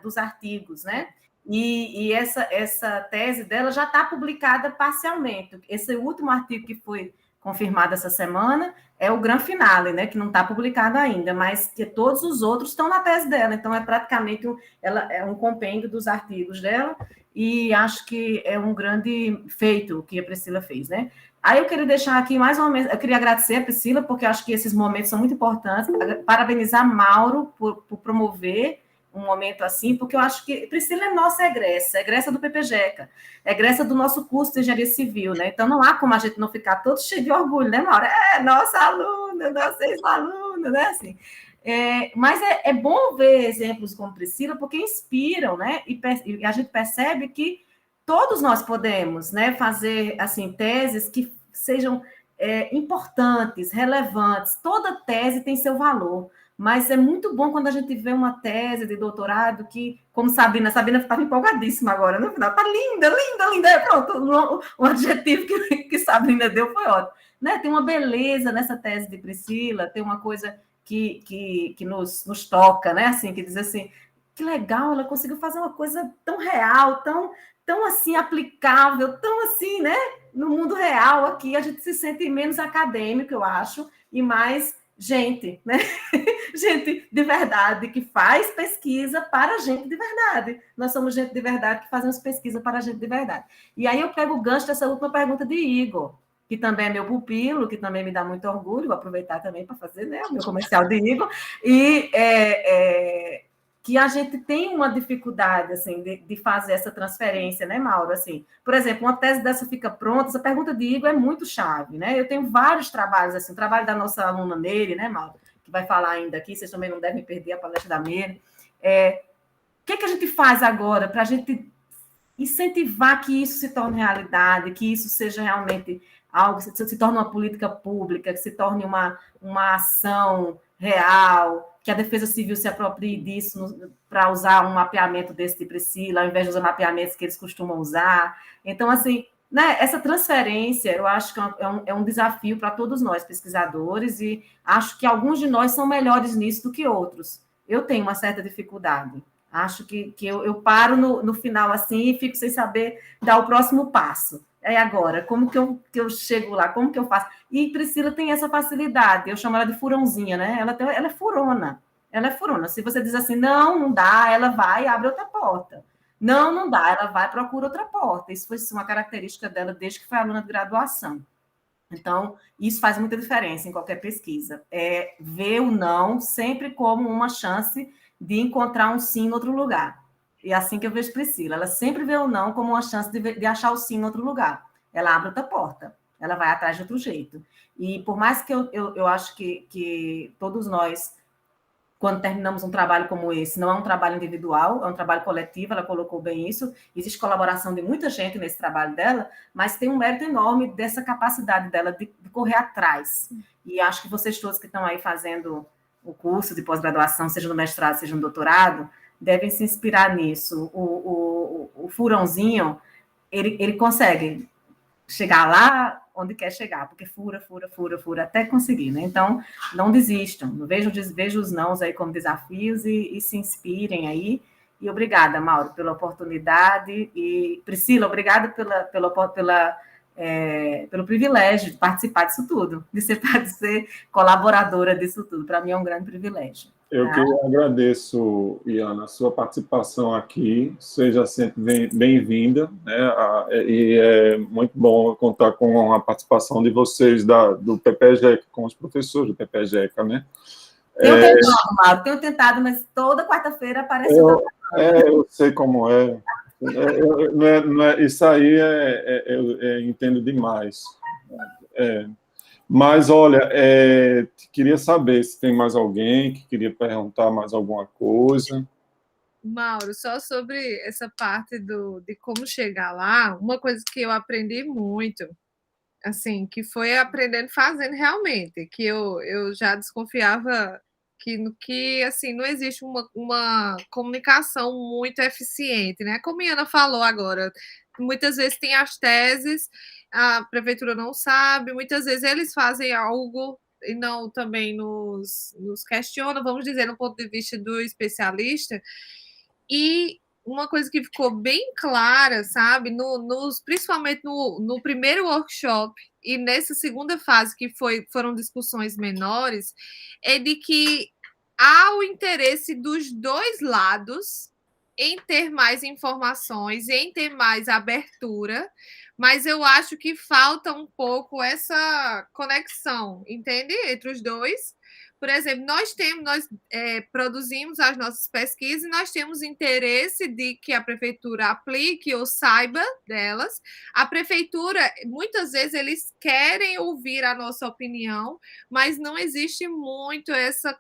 dos artigos, né? E essa tese dela já está publicada parcialmente. Esse último artigo que foi confirmado essa semana, é o Gran Finale, né, que não está publicado ainda, mas que todos os outros estão na tese dela, então é praticamente ela é um compêndio dos artigos dela, e acho que é um grande feito que a Priscila fez, né? Aí eu queria deixar aqui mais uma vez, eu queria agradecer a Priscila, porque eu acho que esses momentos são muito importantes, parabenizar Mauro por promover um momento assim, porque eu acho que Priscila é nossa egressa do PPGECA, egressa do nosso curso de Engenharia Civil, né? Então não há como a gente não ficar todo cheio de orgulho, né, Mauro? Nossa aluna, nossa ex-aluna, né? Assim, mas é bom ver exemplos como Priscila, porque inspiram, né? E a gente percebe que todos nós podemos, né, fazer assim teses que sejam importantes, relevantes. Toda tese tem seu valor, mas é muito bom quando a gente vê uma tese de doutorado que, como Sabina estava empolgadíssima agora no final, tá linda, linda, linda. Pronto, o adjetivo que Sabina deu foi ótimo. Né? Tem uma beleza nessa tese de Priscila, tem uma coisa que nos toca, né? Assim, que diz assim, que legal, ela conseguiu fazer uma coisa tão real, tão assim aplicável, tão assim, né? No mundo real aqui a gente se sente menos acadêmico, eu acho, e mais gente, né? Gente de verdade que faz pesquisa para gente de verdade. Nós somos gente de verdade que fazemos pesquisa para gente de verdade. E aí eu pego o gancho dessa última pergunta de Igor, que também é meu pupilo, que também me dá muito orgulho, vou aproveitar também para fazer, né, o meu comercial de Igor, e que a gente tem uma dificuldade assim, de fazer essa transferência, né, Mauro? Assim, por exemplo, uma tese dessa fica pronta, essa pergunta de Igor é muito chave, né? Eu tenho vários trabalhos, assim, o trabalho da nossa aluna Meire, né, Mauro? Que vai falar ainda aqui, vocês também não devem perder a palestra da Meire. O que a gente faz agora para a gente incentivar que isso se torne realidade, que isso seja realmente algo, se torne uma política pública, que se torne uma ação real, que a Defesa Civil se aproprie disso para usar um mapeamento desse de Priscila, ao invés de usar mapeamentos que eles costumam usar. Então, assim, né, essa transferência, eu acho que é um desafio para todos nós, pesquisadores, e acho que alguns de nós são melhores nisso do que outros. Eu tenho uma certa dificuldade. Acho que eu paro no final assim e fico sem saber dar o próximo passo. Agora, como que eu chego lá? Como que eu faço? E Priscila tem essa facilidade, eu chamo ela de furãozinha, né? Ela é furona. Ela é furona. Se você diz assim, não dá, ela vai e abre outra porta. Não dá, ela vai e procura outra porta. Isso foi uma característica dela desde que foi aluna de graduação. Então, isso faz muita diferença em qualquer pesquisa. Ver o não sempre como uma chance de encontrar um sim em outro lugar. E assim que eu vejo Priscila, ela sempre vê o não como uma chance de achar o sim em outro lugar. Ela abre outra porta, ela vai atrás de outro jeito. E por mais que eu acho que todos nós, quando terminamos um trabalho como esse, não é um trabalho individual, é um trabalho coletivo, ela colocou bem isso, existe colaboração de muita gente nesse trabalho dela, mas tem um mérito enorme dessa capacidade dela de correr atrás. E acho que vocês todos que estão aí fazendo o curso de pós-graduação, seja no mestrado, seja no doutorado, devem se inspirar nisso. O furãozinho, ele consegue chegar lá onde quer chegar, porque fura, até conseguir, né? Então, não desistam, vejo os nãos aí como desafios e se inspirem aí. E obrigada, Mauro, pela oportunidade. E, Priscila, obrigada pelo privilégio de participar disso tudo, de ser colaboradora disso tudo. Para mim é um grande privilégio. Eu que agradeço, Iana, a sua participação aqui, seja sempre bem-vinda, né? E é muito bom contar com a participação de vocês do PPGECA, com os professores do PPGECA, né? Tenho tentado, mas toda quarta-feira aparece. Eu sei como é. Isso aí eu entendo demais. Mas, olha, queria saber se tem mais alguém que queria perguntar mais alguma coisa. Mauro, só sobre essa parte de como chegar lá, uma coisa que eu aprendi muito, assim, que foi aprendendo fazendo realmente, que eu já desconfiava que assim, não existe uma comunicação muito eficiente, né? Como a Ana falou agora, muitas vezes tem as teses, a prefeitura não sabe, muitas vezes eles fazem algo e não também nos questiona, vamos dizer, no ponto de vista do especialista. E uma coisa que ficou bem clara, sabe, principalmente no primeiro workshop e nessa segunda fase, que foram discussões menores, é de que há o interesse dos dois lados em ter mais informações, em ter mais abertura, mas eu acho que falta um pouco essa conexão, entende? Entre os dois. Por exemplo, nós produzimos as nossas pesquisas e nós temos interesse de que a prefeitura aplique ou saiba delas. A prefeitura, muitas vezes, eles querem ouvir a nossa opinião, mas não existe muito essa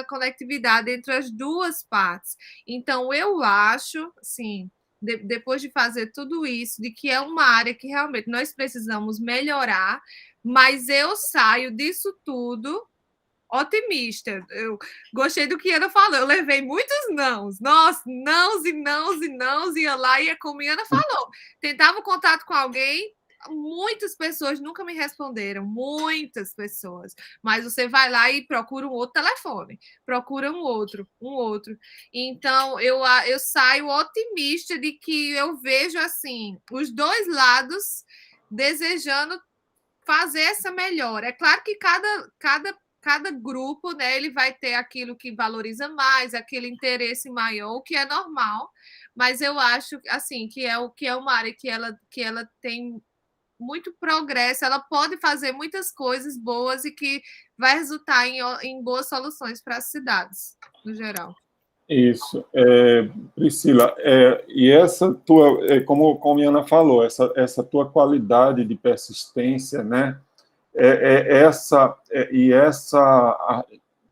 conectividade entre as duas partes. Então, eu acho, assim, depois de fazer tudo isso, de que é uma área que realmente nós precisamos melhorar, mas eu saio disso tudo otimista. Eu gostei do que Ana falou. Eu levei muitos nãos. Nossa, nãos e nãos e nãos. Ia lá e como a Ana falou. Tentava contato com alguém. Muitas pessoas nunca me responderam. Muitas pessoas. Mas você vai lá e procura um outro telefone. Procura um outro. Então, eu saio otimista de que eu vejo, assim, os dois lados desejando fazer essa melhora. É claro que cada grupo, né, ele vai ter aquilo que valoriza mais, aquele interesse maior, o que é normal, mas eu acho assim que é uma área que ela tem muito progresso, ela pode fazer muitas coisas boas e que vai resultar em boas soluções para as cidades, no geral. Isso. Priscila, e essa tua, como a Ana falou, essa tua qualidade de persistência, né? Essa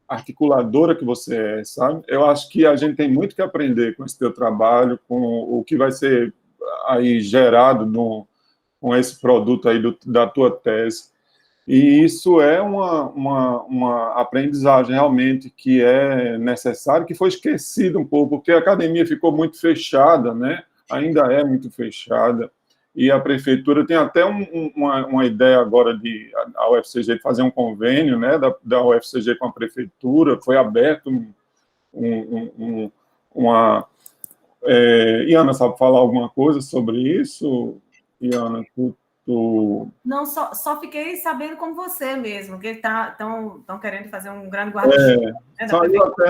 articuladora que você é, sabe? Eu acho que a gente tem muito que aprender com esse teu trabalho, com o que vai ser aí gerado com esse produto aí da tua tese. E isso é uma aprendizagem realmente que é necessária, que foi esquecida um pouco, porque a academia ficou muito fechada, né? Ainda é muito fechada. E a prefeitura tem até uma ideia agora a UFCG de fazer um convênio, né, da UFCG com a prefeitura. Foi aberto uma... Iana, sabe falar alguma coisa sobre isso? Iana, Não, só fiquei sabendo com você mesmo, que estão querendo fazer um grande guarda-chuva. Saiu até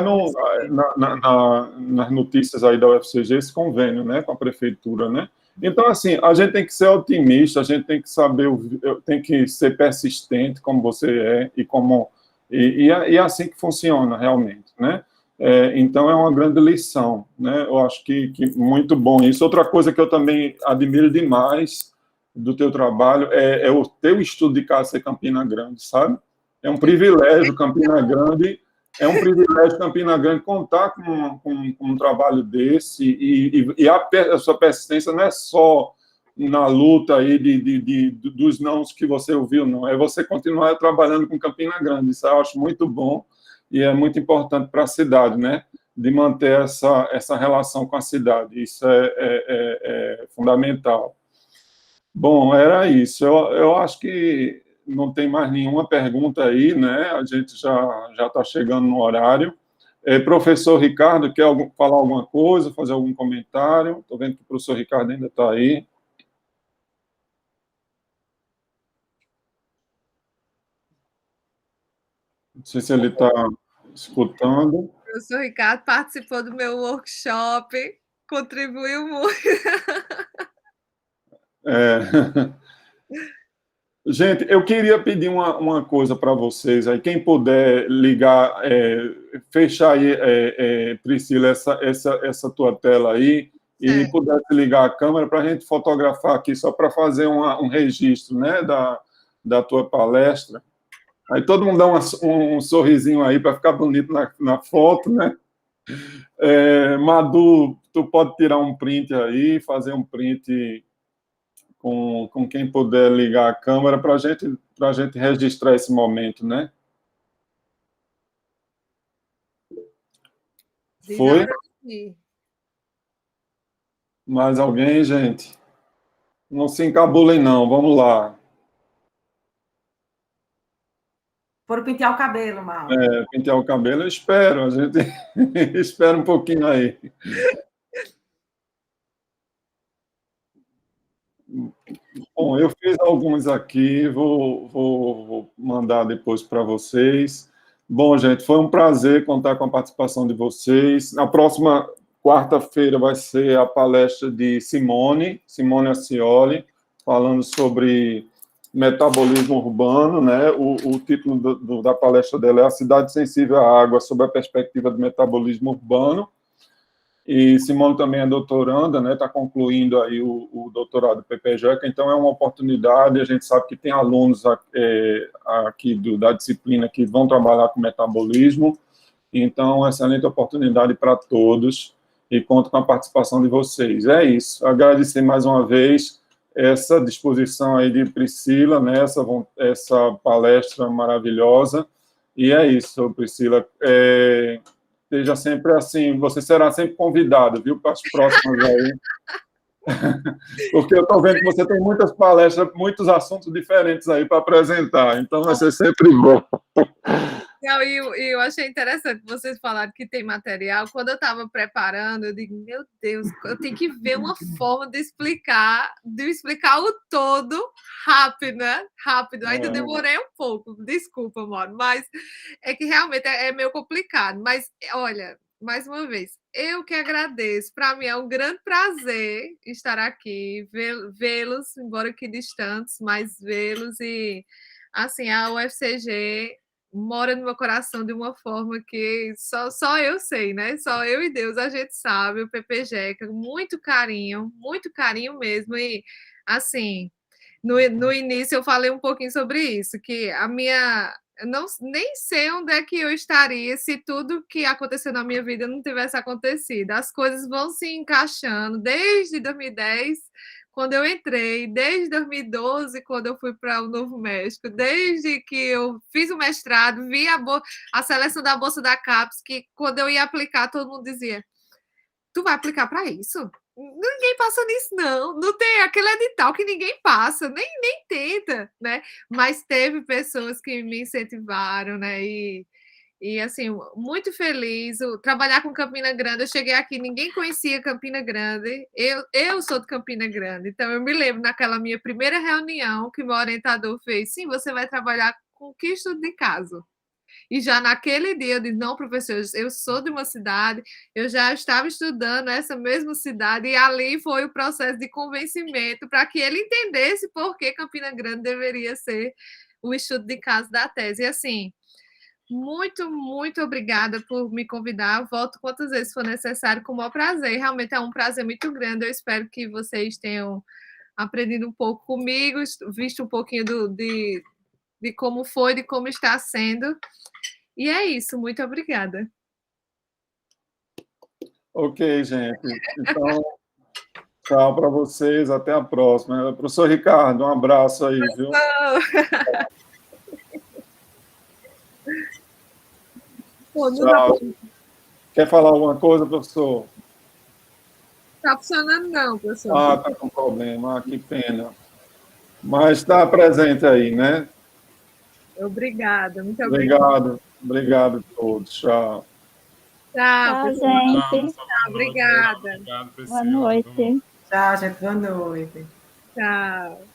nas notícias aí da UFCG esse convênio, né, com a prefeitura, né? Então, assim, a gente tem que ser otimista, a gente tem que saber, tem que ser persistente, como você é, e é assim que funciona realmente, né? Então, é uma grande lição, né? Eu acho que muito bom isso. Outra coisa que eu também admiro demais do teu trabalho é o teu estudo de caso ser Campina Grande, sabe? É um privilégio Campina Grande contar com um trabalho desse, e a sua persistência não é só na luta aí dos nãos que você ouviu, não. É você continuar trabalhando com Campina Grande. Isso eu acho muito bom e é muito importante para a cidade, né? De manter essa relação com a cidade. Isso é fundamental. Bom, era isso. Eu acho que não tem mais nenhuma pergunta aí, né? A gente já está chegando no horário. Professor Ricardo, quer falar alguma coisa, fazer algum comentário? Estou vendo que o professor Ricardo ainda está aí. Não sei se ele está escutando. O professor Ricardo participou do meu workshop, contribuiu muito. Gente, eu queria pedir uma coisa para vocês aí, quem puder ligar, fechar aí, Priscila, essa tua tela aí, e pudesse ligar a câmera para a gente fotografar aqui, só para fazer um registro, né, da tua palestra. Aí todo mundo dá um sorrisinho aí para ficar bonito na foto, né? Madu, tu pode tirar um print aí, fazer um print com quem puder ligar a câmera para a gente registrar esse momento, né? Foi? Mais alguém, gente? Não se encabulem, não. Vamos lá. Foram pentear o cabelo, Mal. Pentear o cabelo, eu espero. A gente espera um pouquinho aí. Bom, eu fiz alguns aqui, vou mandar depois para vocês. Bom, gente, foi um prazer contar com a participação de vocês. Na próxima quarta-feira vai ser a palestra de Simone Ascioli, falando sobre metabolismo urbano, né? O título da palestra dela é A Cidade Sensível à Água, sob a perspectiva do metabolismo urbano. E Simone também é doutoranda, né? Está concluindo aí o doutorado do PPGECA, então é uma oportunidade. A gente sabe que tem alunos aqui da disciplina que vão trabalhar com metabolismo, então excelente oportunidade para todos e conto com a participação de vocês. É isso. Agradecer mais uma vez essa disposição aí de Priscila, né? Essa palestra maravilhosa. E é isso, Priscila. Seja sempre assim, você será sempre convidado, viu, para as próximas aí. Porque eu estou vendo que você tem muitas palestras, muitos assuntos diferentes aí para apresentar, então vai ser sempre bom. Não, e eu achei interessante vocês falaram que tem material. Quando eu estava preparando, eu digo, meu Deus, eu tenho que ver uma forma de explicar o todo rápido, né? Rápido. Ainda demorei um pouco, desculpa, Mauro, mas é que realmente é meio complicado. Mas, olha, mais uma vez, eu que agradeço. Para mim é um grande prazer estar aqui, vê-los, embora que distantes, mas vê-los e, assim, a UFCG mora no meu coração de uma forma que só eu sei, né? Só eu e Deus a gente sabe, o PPGECA, muito carinho mesmo. E, assim, no início eu falei um pouquinho sobre isso, que a minha... Eu nem sei onde é que eu estaria se tudo que aconteceu na minha vida não tivesse acontecido. As coisas vão se encaixando desde 2010, quando eu entrei, desde 2012, quando eu fui para o Novo México, desde que eu fiz o mestrado, vi a seleção da Bolsa da CAPES, que quando eu ia aplicar, todo mundo dizia, tu vai aplicar para isso? Ninguém passa nisso, não. Não tem aquele edital que ninguém passa, nem tenta, né? Mas teve pessoas que me incentivaram, né? E assim, muito feliz. Trabalhar com Campina Grande, eu cheguei aqui, ninguém conhecia Campina Grande. Eu sou de Campina Grande, então eu me lembro naquela minha primeira reunião que meu orientador fez: sim, você vai trabalhar com que estudo de caso? E já naquele dia eu disse, não, professor, eu sou de uma cidade, eu já estava estudando essa mesma cidade, e ali foi o processo de convencimento para que ele entendesse por que Campina Grande deveria ser o estudo de caso da tese. E assim, muito, muito obrigada por me convidar. Volto quantas vezes for necessário, com o maior prazer. Realmente é um prazer muito grande. Eu espero que vocês tenham aprendido um pouco comigo, visto um pouquinho de como foi, de como está sendo. E é isso. Muito obrigada. Ok, gente. Então, tchau para vocês. Até a próxima. Professor Ricardo, um abraço aí, viu? Tchau. Quer falar alguma coisa, professor? Está funcionando não, professor. Ah, está com problema. Ah, que pena. Mas está presente aí, né? Obrigada, muito obrigada. Obrigado a todos. Tchau. Tchau, gente. Obrigada. Obrigado, Boa noite. Tchau, gente. Boa noite. Tchau.